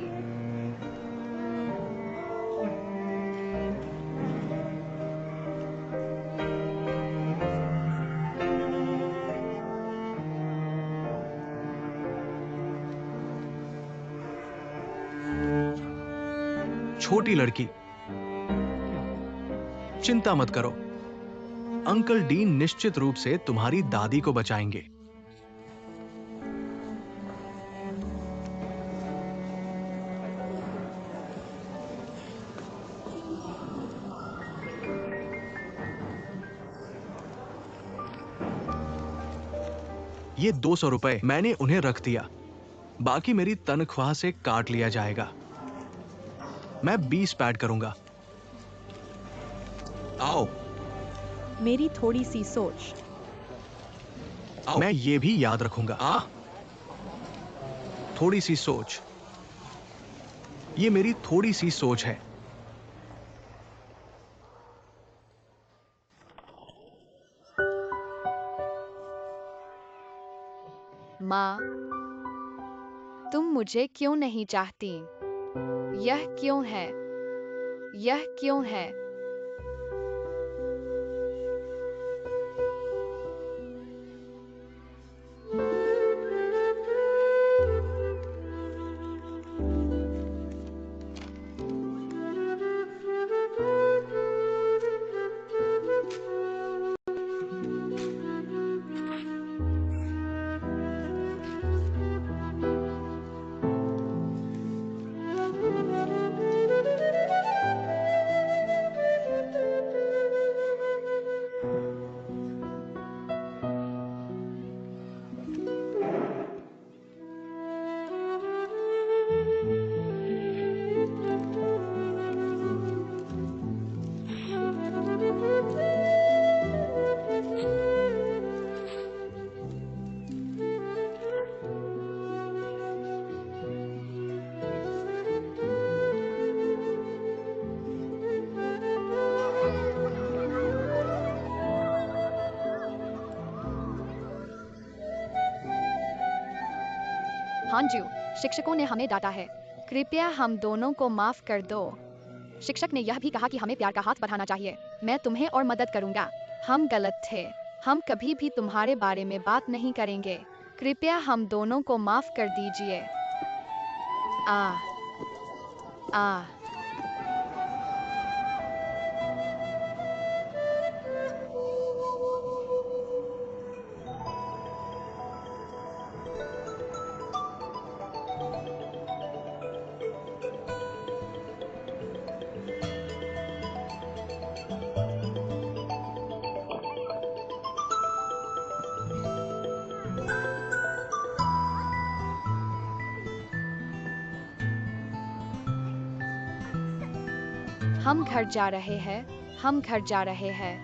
छोटी लड़की, चिंता मत करो, अंकल डीन निश्चित रूप से तुम्हारी दादी को बचाएंगे। ये 200 रुपए मैंने उन्हें रख दिया, बाकी मेरी तनख्वाह से काट लिया जाएगा। मैं 20 पैड करूंगा। आओ, मेरी थोड़ी सी सोच। आओ। मैं ये भी याद रखूंगा। थोड़ी सी सोच, ये मेरी थोड़ी सी सोच है। माँ, तुम मुझे क्यों नहीं चाहती? यह क्यों है? यह क्यों है? हांजू, शिक्षकों ने हमें डांटा है। कृपया हम दोनों को माफ कर दो। शिक्षक ने यह भी कहा कि हमें प्यार का हाथ बढ़ाना चाहिए। मैं तुम्हें और मदद करूंगा। हम गलत थे। हम कभी भी तुम्हारे बारे में बात नहीं करेंगे। कृपया हम दोनों को माफ कर दीजिए। आ आ हम घर जा रहे हैं। हम घर जा रहे हैं।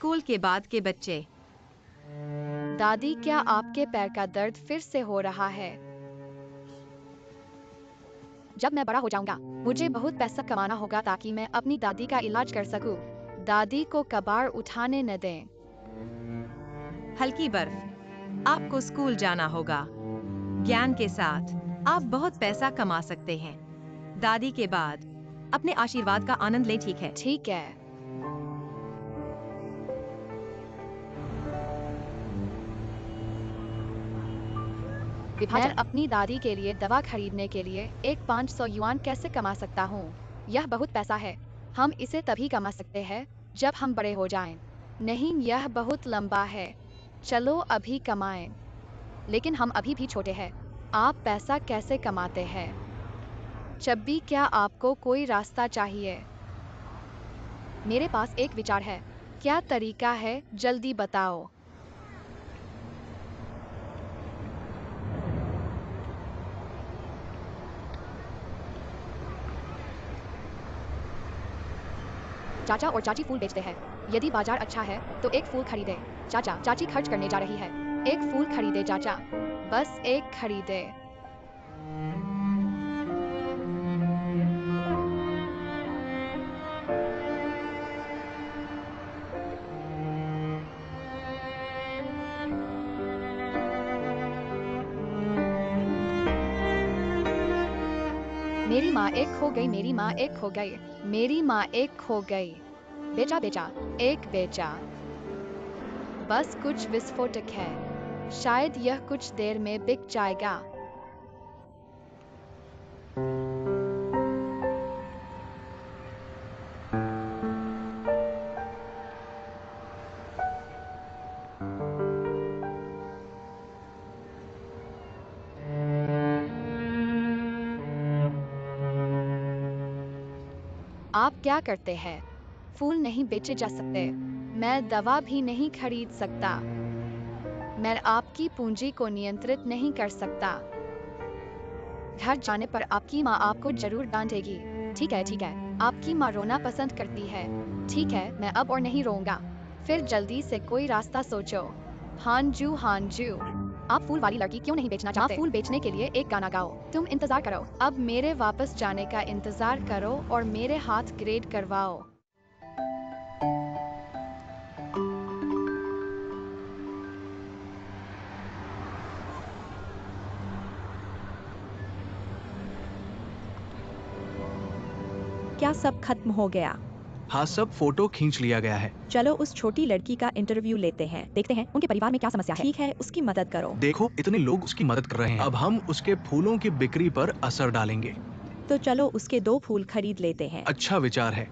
स्कूल के बाद के बच्चे। दादी, क्या आपके पैर का दर्द फिर से हो रहा है? जब मैं बड़ा हो जाऊंगा, मुझे बहुत पैसा कमाना होगा ताकि मैं अपनी दादी का इलाज कर सकूं। दादी को कबाड़ उठाने न दें। हल्की बर्फ। आपको स्कूल जाना होगा। ज्ञान के साथ आप बहुत पैसा कमा सकते हैं। दादी के बाद अपने आशीर्वाद का आनंद लें, ठीक है? ठीक है। मैं अपनी दादी के लिए दवा खरीदने के लिए एक 500 युआन कैसे कमा सकता हूँ? यह बहुत पैसा है। हम इसे तभी कमा सकते हैं जब हम बड़े हो जाएं। नहीं, यह बहुत लंबा है। चलो अभी कमाएं। लेकिन हम अभी भी छोटे हैं। आप पैसा कैसे कमाते हैं? चब्बी, क्या आपको कोई रास्ता चाहिए? मेरे पास एक विचार है। क्या तरीका है? जल्दी बताओ। चाचा और चाची फूल बेचते हैं। यदि बाजार अच्छा है तो एक फूल खरीदे। चाचा, चाची खर्च करने जा रही है। एक फूल खरीदे चाचा। बस एक खरीदे। मेरी माँ एक खो गई, मेरी माँ एक खो गई, मेरी माँ एक खो गई। बेचा बेचा, एक बेचा। बस कुछ विस्फोटक है। शायद यह कुछ देर में बिक जाएगा। आप क्या करते हैं? फूल नहीं बेचे जा सकते। मैं दवा भी नहीं खरीद सकता। मैं आपकी पूंजी को नियंत्रित नहीं कर सकता। घर जाने पर आपकी माँ आपको जरूर डांटेगी। ठीक है, ठीक है। आपकी माँ रोना पसंद करती है। ठीक है, मैं अब और नहीं रोऊंगा। फिर जल्दी से कोई रास्ता सोचो। हांजू, हांजू। आप फूल वाली लड़की क्यों नहीं बेचना चाहते? फूल बेचने के लिए एक गाना गाओ। तुम इंतजार करो। अब मेरे वापस जाने का इंतजार करो और मेरे हाथ ग्रेड करवाओ। क्या सब खत्म हो गया? हाँ, सब फोटो खींच लिया गया है। चलो उस छोटी लड़की का इंटरव्यू लेते हैं। देखते हैं उनके परिवार में क्या समस्या है। ठीक है, उसकी मदद करो। देखो, इतने लोग उसकी मदद कर रहे हैं। अब हम उसके फूलों की बिक्री पर असर डालेंगे। तो चलो उसके 2 फूल खरीद लेते हैं। अच्छा विचार है।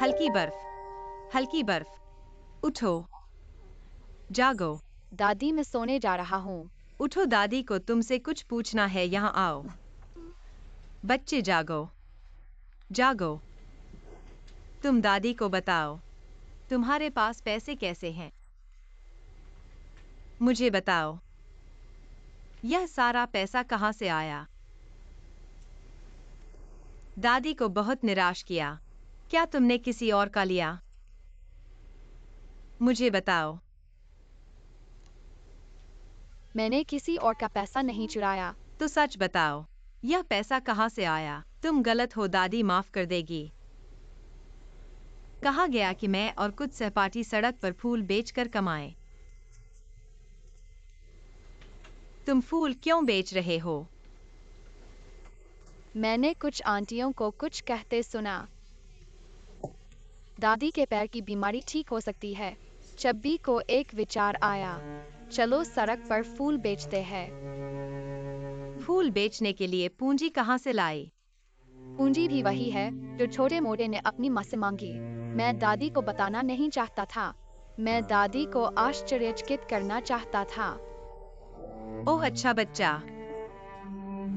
हल्की बर्फ। हल्की बर्फ। उठो। जागो। दादी, मैं सोने जा रहा हूँ। उठो, दादी को तुमसे कुछ पूछना है, यहाँ आओ। बच्चे जागो। जागो। तुम दादी को बताओ, तुम्हारे पास पैसे कैसे हैं? मुझे बताओ, यह सारा पैसा कहाँ से आया? दादी को बहुत निराश किया। क्या तुमने किसी और का लिया? मुझे बताओ। मैंने किसी और का पैसा नहीं चुराया। तो सच बताओ, यह पैसा कहाँ से आया? तुम गलत हो, दादी माफ कर देगी। कहा गया कि मैं और कुछ सहपाठी सड़क पर फूल बेचकर कमाएं। तुम फूल क्यों बेच रहे हो? मैंने कुछ आंटियों को कुछ कहते सुना। दादी के पैर की बीमारी ठीक हो सकती है। चब्बी को एक विचार आया, चलो सड़क पर फूल बेचते हैं। फूल बेचने के लिए पूंजी कहाँ से लाई? पूंजी भी वही है जो छोटे मोटे ने अपनी माँ से मांगी। मैं दादी को बताना नहीं चाहता था। मैं दादी को आश्चर्यचकित करना चाहता था। ओह अच्छा बच्चा,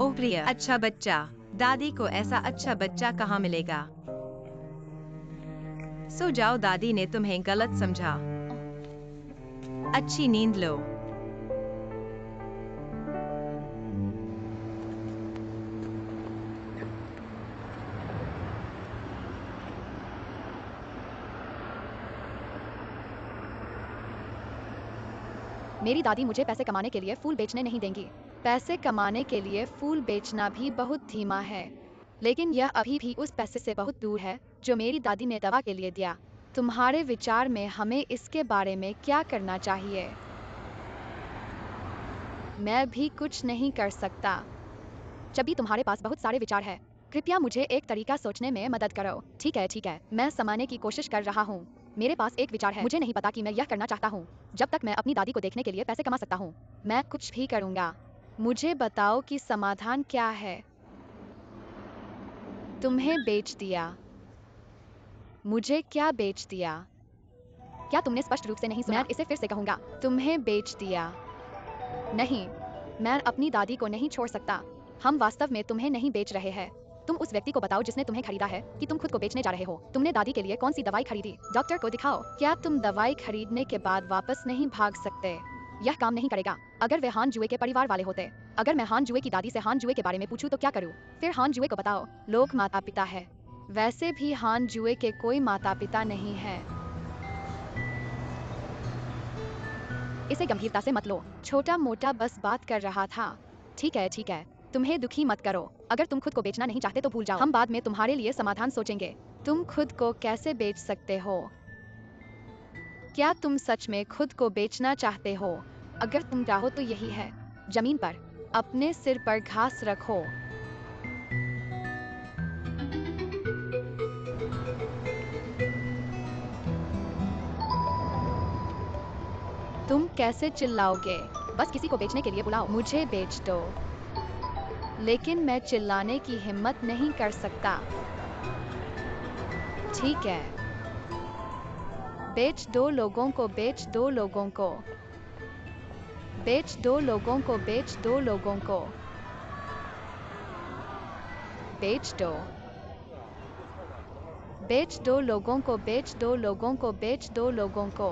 ओह प्रिय अच्छा बच्चा, दादी को ऐसा अच्छा बच्चा कहाँ मिलेगा? सो जाओ, दादी ने तुम्हें गलत समझा। अच्छी नींद लो। मेरी दादी मुझे पैसे कमाने के लिए फूल बेचने नहीं देंगी। पैसे कमाने के लिए फूल बेचना भी बहुत धीमा है, लेकिन यह अभी भी उस पैसे से बहुत दूर है जो मेरी दादी ने दवा के लिए दिया। तुम्हारे विचार में हमें इसके बारे में क्या करना चाहिए? मैं भी कुछ नहीं कर सकता। चब्बी, तुम्हारे पास बहुत सारे विचार हैं। कृपया मुझे एक तरीका सोचने में मदद करो। ठीक है, मैं समझने की कोशिश कर रहा हूँ। मेरे पास एक विचार है। मुझे नहीं पता कि मैं यह करना चाहता हूँ। जब तक मैं अपनी दादी को देखने के लिए पैसे कमा सकता हूँ, मैं कुछ भी करूँगा। मुझे बताओ कि समाधान क्या है। तुम्हें बेच दिया। मुझे क्या बेच दिया? क्या तुमने स्पष्ट रूप से नहीं सुना? मैं इसे फिर से कहूँगा। तुम्हें बेच दिया। नहीं, मैं अपनी दादी को नहीं छोड़ सकता। हम वास्तव में तुम्हें नहीं बेच रहे हैं। तुम उस व्यक्ति को बताओ जिसने तुम्हें खरीदा है कि तुम खुद को बेचने जा रहे हो। तुमने दादी के लिए कौन सी दवाई खरीदी? डॉक्टर को दिखाओ। क्या तुम दवाई खरीदने के बाद वापस नहीं भाग सकते? यह काम नहीं करेगा। अगर वे हान जुए के परिवार वाले होते। अगर मैं हान जुए की दादी से हान जुए के बारे में पूछूं तो क्या करूं? फिर हान जुए को बताओ, लोग माता पिता है। वैसे भी हान जुए के कोई माता पिता नहीं है। इसे गंभीरता से मत लो। छोटा मोटा बस बात कर रहा था। ठीक है, तुम्हें दुखी मत करो। अगर तुम खुद को बेचना नहीं चाहते तो भूल जाओ। हम बाद में तुम्हारे लिए समाधान सोचेंगे। तुम खुद को कैसे बेच सकते हो? क्या तुम सच में खुद को बेचना चाहते हो? अगर तुम चाहो तो यही है। जमीन पर अपने सिर पर घास रखो। तुम कैसे चिल्लाओगे? बस किसी को बेचने के लिए बुलाओ। मुझे बेच दो। लेकिन मैं चिल्लाने की हिम्मत नहीं कर सकता। ठीक है, बेच दो लोगों को, बेच दो लोगों को, बेच दो लोगों को, बेच दो लोगों को, बेच दो, बेच दो लोगों को, बेच दो लोगों को, बेच दो लोगों को।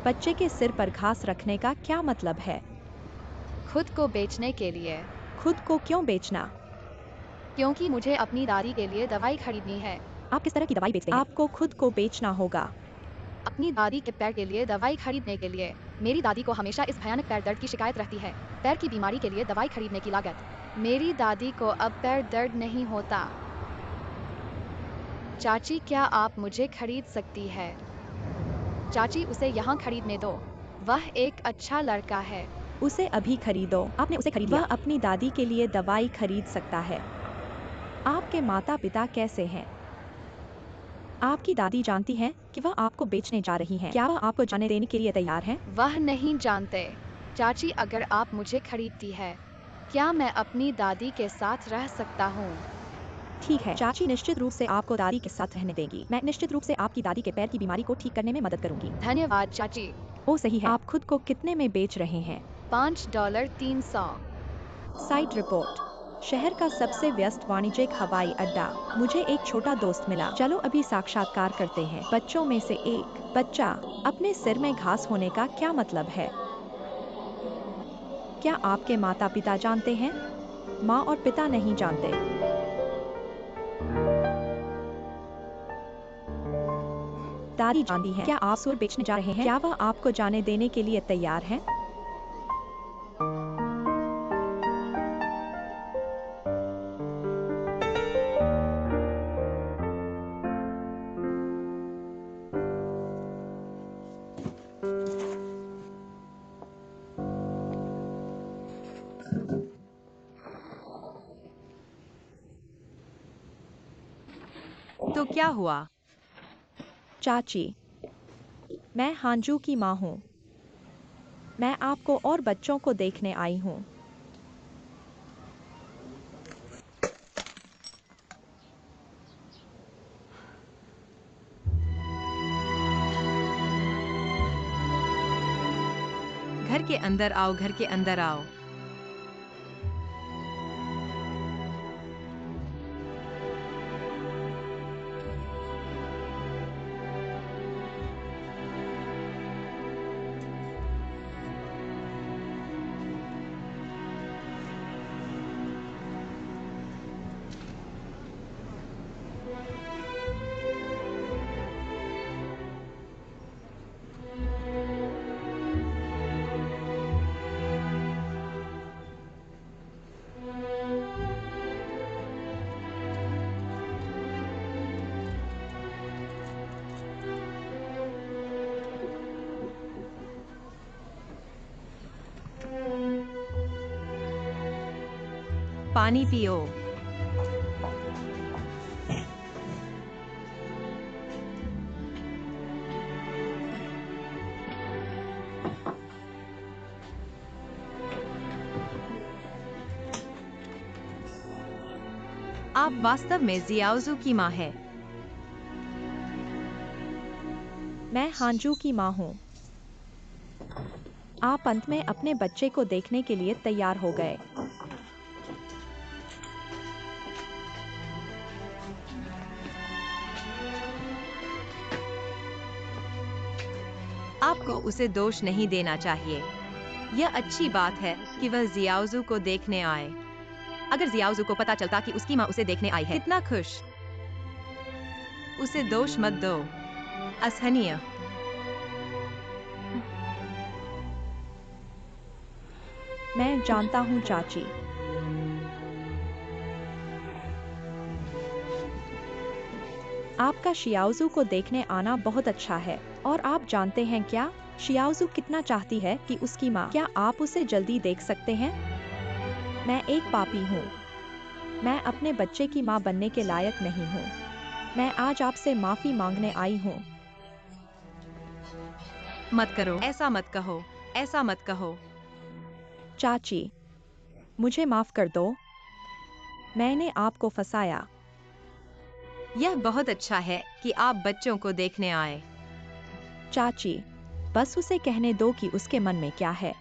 बच्चे के सिर पर घास रखने का क्या मतलब है? खुद को बेचने के लिए। खुद को क्यों बेचना? क्योंकि मुझे अपनी दादी के लिए दवाई खरीदनी है। आप किस तरह की दवाई बेचते हैं? आपको खुद को बेचना होगा। अपनी दादी के पैर के लिए दवाई खरीदने के लिए। मेरी दादी को हमेशा इस भयानक पैर दर्द की शिकायत रहती है। पैर की बीमारी के लिए दवाई खरीदने की लागत। मेरी दादी को अब पैर दर्द नहीं होता। चाची, क्या आप मुझे खरीद सकती है? चाची, उसे यहाँ खरीदने दो। वह एक अच्छा लड़का है। उसे अभी खरीदो। आपने उसे खरीद लिया। वह अपनी दादी के लिए दवाई खरीद सकता है। आपके माता पिता कैसे हैं? आपकी दादी जानती है कि वह आपको बेचने जा रही हैं। क्या वह आपको जाने देने के लिए तैयार हैं? वह नहीं जानते। चाची, अगर आप मुझे खरीदती है, क्या मैं अपनी दादी के साथ रह सकता हूँ? ठीक है, चाची निश्चित रूप से आपको दादी के साथ रहने देंगी। मैं निश्चित रूप से आपकी दादी के पैर की बीमारी को ठीक करने में मदद करूंगी। धन्यवाद चाची। ओ सही है। आप खुद को कितने में बेच रहे हैं? $5.300। Site report. शहर का सबसे व्यस्त वाणिज्यिक हवाई अड्डा। मुझे एक छोटा दोस्त मिला। चलो अभी साक्षात्कार करते हैं। बच्चों में से एक बच्चा, अपने सिर में घास होने का क्या मतलब है? क्या आपके माता पिता जानते हैं? माँ और पिता नहीं जानते। दादी जानती है। क्या आप सूर बेचने जा रहे हैं? क्या वह आपको जाने देने के लिए तैयार है? तो क्या हुआ? चाची, मैं हांजू की माँ हूँ। मैं आपको और बच्चों को देखने आई हूँ। घर के अंदर आओ, घर के अंदर आओ। पानी पियो। आप वास्तव में जियाओजू की माँ है। मैं हांजू की माँ हूँ। आप अंत में अपने बच्चे को देखने के लिए तैयार हो गए। आपको उसे दोष नहीं देना चाहिए। यह अच्छी बात है कि वह जियाओजू को देखने आए। अगर जियाओजू को पता चलता कि उसकी माँ उसे देखने आई है, कितना खुश। उसे दोष मत दो। असहनीय। मैं जानता हूँ चाची। आपका शियाओजू को देखने आना बहुत अच्छा है। और आप जानते हैं क्या, शियाओजू कितना चाहती है कि उसकी माँ, क्या आप उसे जल्दी देख सकते हैं? मैं एक पापी हूँ। मैं अपने बच्चे की माँ बनने के लायक नहीं हूँ। मैं आज आपसे माफी मांगने आई हूँ। मत करो, ऐसा मत कहो, ऐसा मत कहो। चाची, मुझे माफ कर दो। मैंने आपको फंसाया। यह बहुत अच्छा है कि आप बच्चों को देखने आए। चाची, बस उसे कहने दो कि उसके मन में क्या है।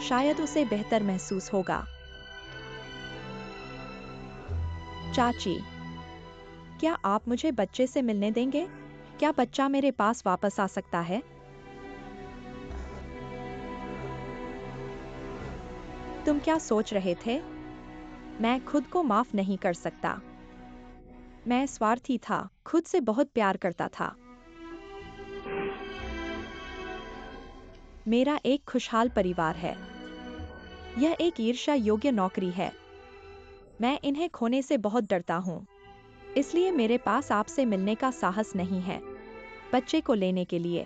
शायद उसे बेहतर महसूस होगा। चाची, क्या आप मुझे बच्चे से मिलने देंगे? क्या बच्चा मेरे पास वापस आ सकता है? तुम क्या सोच रहे थे? मैं खुद को माफ नहीं कर सकता। मैं स्वार्थी था, खुद से बहुत प्यार करता था। मेरा एक खुशहाल परिवार है। यह एक ईर्ष्या योग्य नौकरी है। मैं इन्हें खोने से बहुत डरता हूँ। इसलिए मेरे पास आपसे मिलने का साहस नहीं है। बच्चे को लेने के लिए।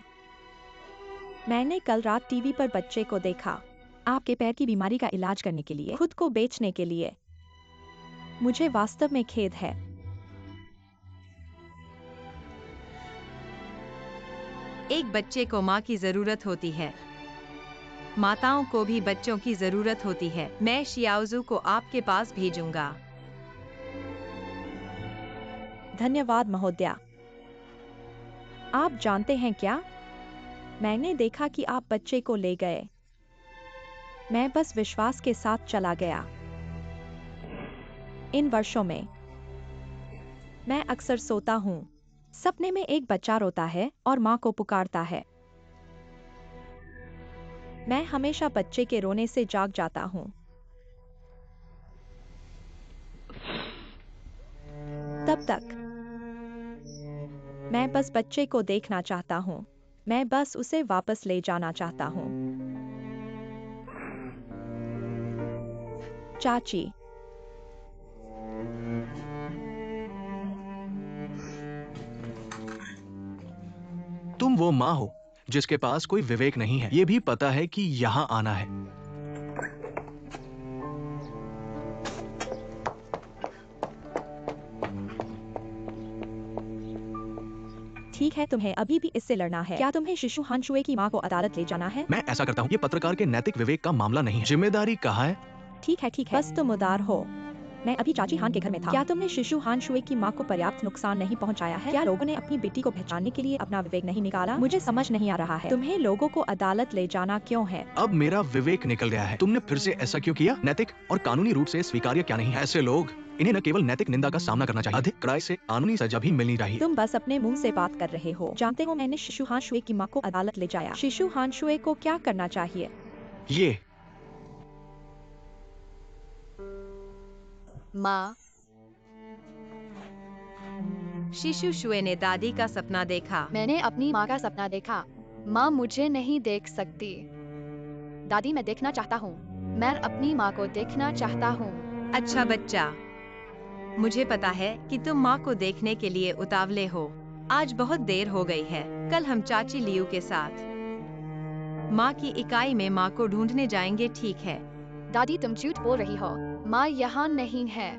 मैंने कल रात टीवी पर बच्चे को देखा। आपके पैर की बीमारी का इलाज करने के लिए, खुद को बेचने के लिए। मुझे वास्तव में खेद है। एक बच्चे को माँ की जरूरत होती है। माताओं को भी बच्चों की जरूरत होती है। मैं शियाओजू को आपके पास भेजूंगा। धन्यवाद महोदया। आप जानते हैं क्या? मैंने देखा कि आप बच्चे को ले गए। मैं बस विश्वास के साथ चला गया। इन वर्षों में मैं अक्सर सोता हूँ। सपने में एक बच्चा रोता है और माँ को पुकारता है। मैं हमेशा बच्चे के रोने से जाग जाता हूँ। तब तक मैं बस बच्चे को देखना चाहता हूँ। मैं बस उसे वापस ले जाना चाहता हूँ। चाची, तुम वो माँ हो जिसके पास कोई विवेक नहीं है। ये भी पता है कि यहाँ आना है। ठीक है, तुम्हें अभी भी इससे लड़ना है। क्या तुम्हें शिशु हान शुए की माँ को अदालत ले जाना है? मैं ऐसा करता हूँ। ये पत्रकार के नैतिक विवेक का मामला नहीं है। जिम्मेदारी कहाँ है? ठीक है, बस तुम उदार हो। मैं अभी चाची हान के घर में था। क्या तुमने शिशु हान शुए की माँ को पर्याप्त नुकसान नहीं पहुंचाया है? क्या लोगों ने अपनी बेटी को पहचानने के लिए अपना विवेक नहीं निकाला? मुझे समझ नहीं आ रहा है, तुम्हें लोगों को अदालत ले जाना क्यों है? अब मेरा विवेक निकल गया है। तुमने फिर से ऐसा क्यों किया? नैतिक और कानूनी रूप से स्वीकार्य क्या नहीं है? ऐसे लोग, इन्हें न केवल नैतिक निंदा का सामना करना चाहिए, अधिक कड़ाई से कानूनी सजा भी मिलनी चाहिए। तुम बस अपने मुंह से बात कर रहे हो। जानते हो, मैंने शिशु हान शुए की माँ को अदालत ले जाया। शिशु हान शुए को क्या करना चाहिए? ये माँ, शिशु शुए ने दादी का सपना देखा। मैंने अपनी माँ का सपना देखा। माँ मुझे नहीं देख सकती। दादी, मैं देखना चाहता हूँ। मैं अपनी माँ को देखना चाहता हूँ। अच्छा बच्चा, मुझे पता है कि तुम माँ को देखने के लिए उतावले हो। आज बहुत देर हो गई है। कल हम चाची लियू के साथ माँ की इकाई में माँ को ढूंढने जाएंगे, ठीक है? दादी, तुम झूठ बोल रही हो। माँ यहाँ नहीं है।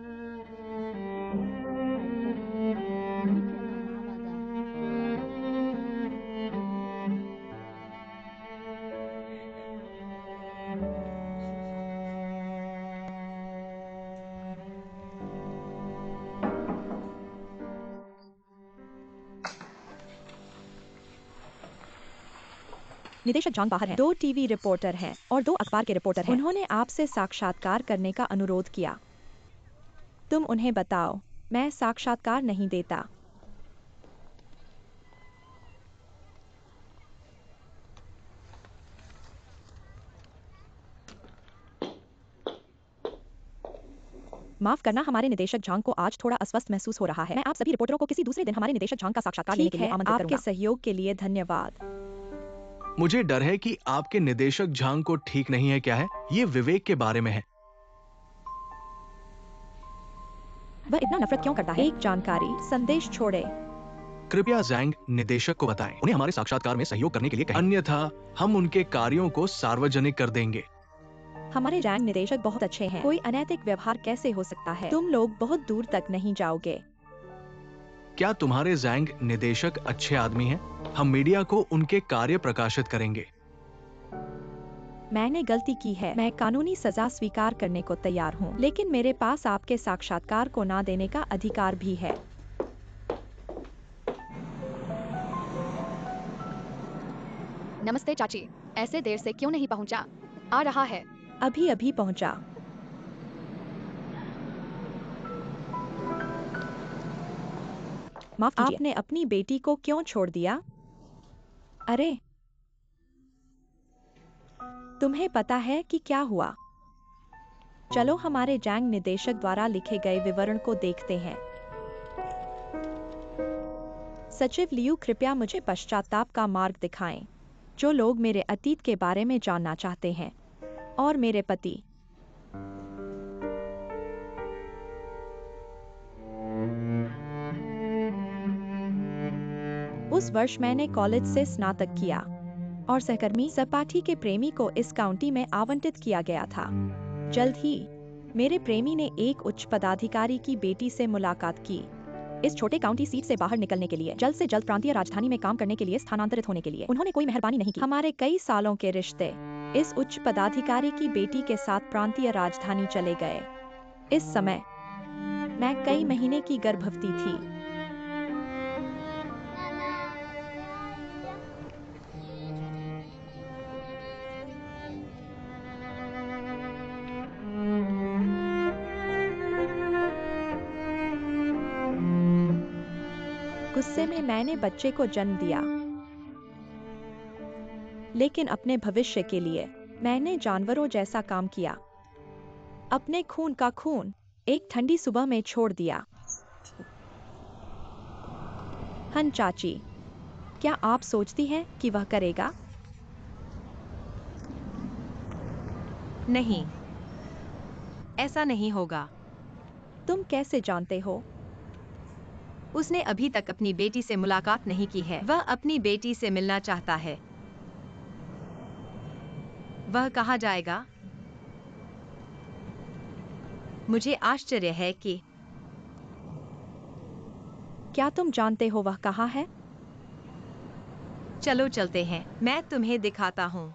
निदेशक जॉन बाहर हैं। 2 टीवी रिपोर्टर हैं और 2 अखबार के रिपोर्टर हैं। उन्होंने आपसे साक्षात्कार करने का अनुरोध किया। तुम उन्हें बताओ, मैं साक्षात्कार नहीं देता। माफ करना, हमारे निदेशक झांग को आज थोड़ा अस्वस्थ महसूस हो रहा है। मैं आप सभी रिपोर्टरों को किसी दूसरे दिन हमारे निदेशक झांग का साक्षात्कार लेने के लिए आमंत्रित करूंगा। आपके सहयोग के लिए धन्यवाद। मुझे डर है कि आपके निदेशक झांग को ठीक नहीं है। क्या है? ये विवेक के बारे में है। वह इतना नफरत क्यों करता है? एक जानकारी संदेश छोड़े। कृपया जैंग निदेशक को बताएं, उन्हें हमारे साक्षात्कार में सहयोग करने के लिए कहें, अन्यथा हम उनके कार्यों को सार्वजनिक कर देंगे। हमारे रैंक निदेशक बहुत अच्छे हैं। कोई अनैतिक व्यवहार कैसे हो सकता है? तुम लोग बहुत दूर तक नहीं जाओगे। क्या तुम्हारे जैंग निदेशक अच्छे आदमी हैं? हम मीडिया को उनके कार्य प्रकाशित करेंगे। मैंने गलती की है। मैं कानूनी सजा स्वीकार करने को तैयार हूँ, लेकिन मेरे पास आपके साक्षात्कार को ना देने का अधिकार भी है। नमस्ते चाची, ऐसे देर से क्यों नहीं पहुँचा? आ रहा है। अभी अभी पहुँचा। माफ कीजिए, आपने अपनी बेटी को क्यों छोड़ दिया? अरे, तुम्हें पता है कि क्या हुआ? चलो हमारे जैंग निदेशक द्वारा लिखे गए विवरण को देखते हैं। सचिव लियू, कृपया मुझे पश्चाताप का मार्ग दिखाएं। जो लोग मेरे अतीत के बारे में जानना चाहते हैं और मेरे पति। उस वर्ष मैंने कॉलेज से स्नातक किया और सहकर्मी सपाठी के प्रेमी को इस काउंटी में आवंटित किया गया था। जल्द ही मेरे प्रेमी ने एक उच्च पदाधिकारी की बेटी से मुलाकात की। इस छोटे काउंटी सीट से बाहर निकलने के लिए, जल्द से जल्द प्रांतीय राजधानी में काम करने के लिए स्थानांतरित होने के लिए उन्होंने कोई मेहरबानी नहीं की। हमारे कई सालों के रिश्ते इस उच्च पदाधिकारी की बेटी के साथ प्रांतीय राजधानी चले गए। इस समय मैं कई महीने की गर्भवती थी। गुस्से में मैंने बच्चे को जन्म दिया, लेकिन अपने भविष्य के लिए मैंने जानवरों जैसा काम किया। अपने खून का खून एक ठंडी सुबह में छोड़ दिया। हन चाची, क्या आप सोचती हैं कि वह करेगा? नहीं, ऐसा नहीं होगा। तुम कैसे जानते हो? उसने अभी तक अपनी बेटी से मुलाकात नहीं की है। वह अपनी बेटी से मिलना चाहता है। वह कहाँ जाएगा? मुझे आश्चर्य है कि क्या तुम जानते हो वह कहाँ है? चलो चलते हैं, मैं तुम्हें दिखाता हूँ।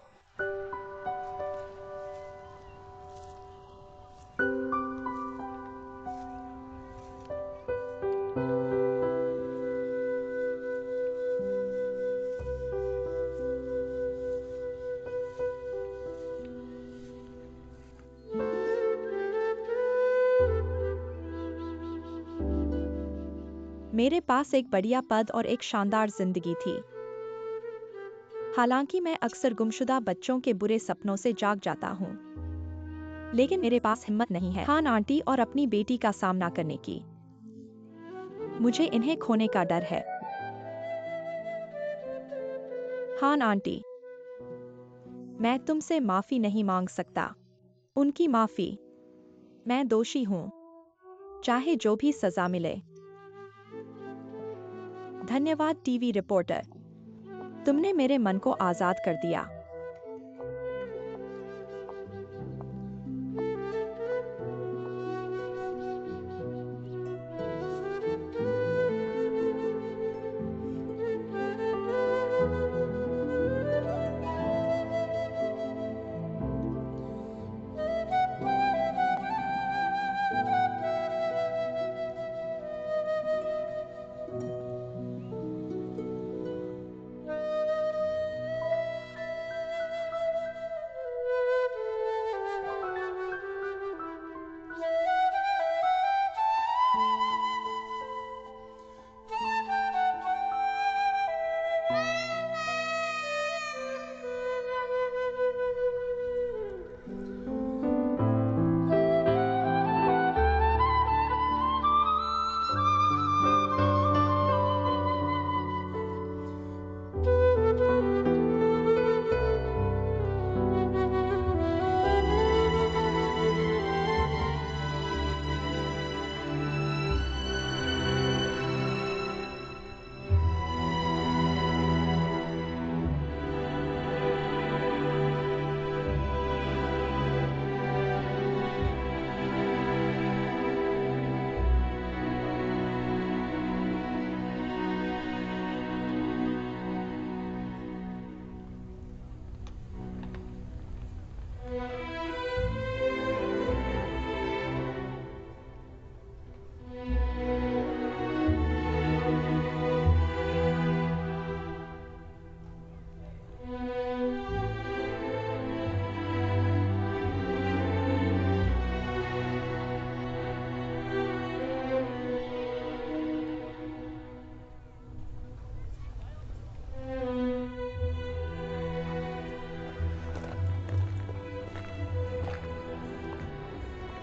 मेरे पास एक बढ़िया पद और एक शानदार जिंदगी थी। हालांकि मैं अक्सर गुमशुदा बच्चों के बुरे सपनों से जाग जाता हूँ, लेकिन मेरे पास हिम्मत नहीं है खान आंटी और अपनी बेटी का सामना करने की। मुझे इन्हें खोने का डर है। खान आंटी, मैं तुमसे माफी नहीं मांग सकता। उनकी माफी। मैं दोषी हूँ, चाहे जो भी सजा मिले। धन्यवाद टीवी रिपोर्टर, तुमने मेरे मन को आजाद कर दिया।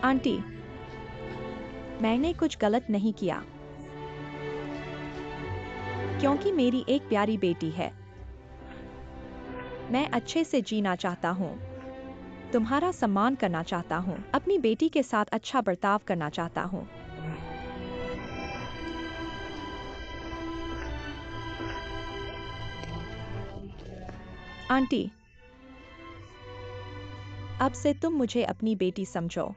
आंटी, मैंने कुछ गलत नहीं किया, क्योंकि मेरी एक प्यारी बेटी है। मैं अच्छे से जीना चाहता हूँ, तुम्हारा सम्मान करना चाहता हूँ, अपनी बेटी के साथ अच्छा बर्ताव करना चाहता हूँ। आंटी, अब से तुम मुझे अपनी बेटी समझो।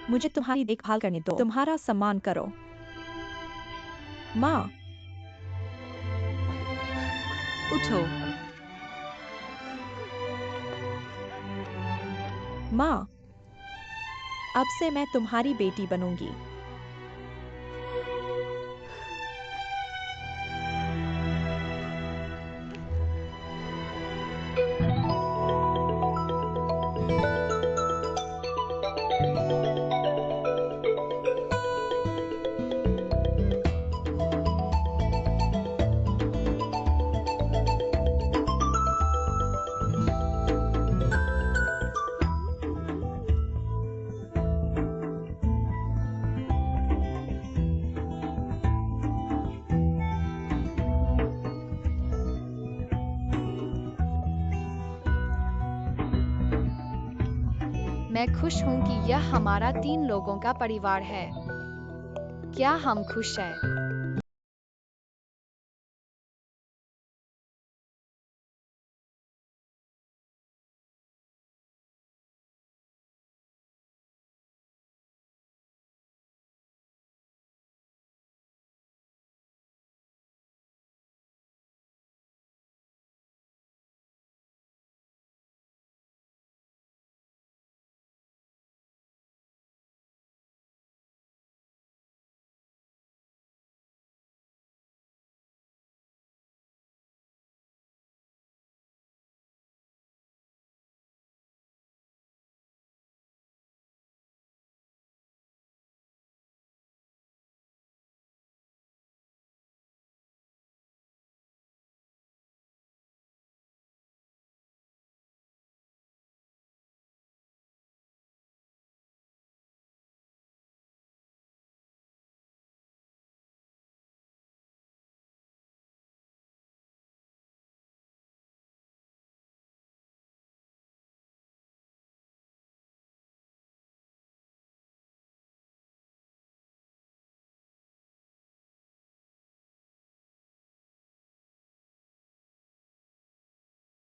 मुझे तुम्हारी देखभाल करने दो, तुम्हारा सम्मान करो। माँ, उठो। माँ, अब से मैं तुम्हारी बेटी बनूंगी। मैं खुश हूँ कि यह हमारा 3 लोगों का परिवार है। क्या हम खुश हैं?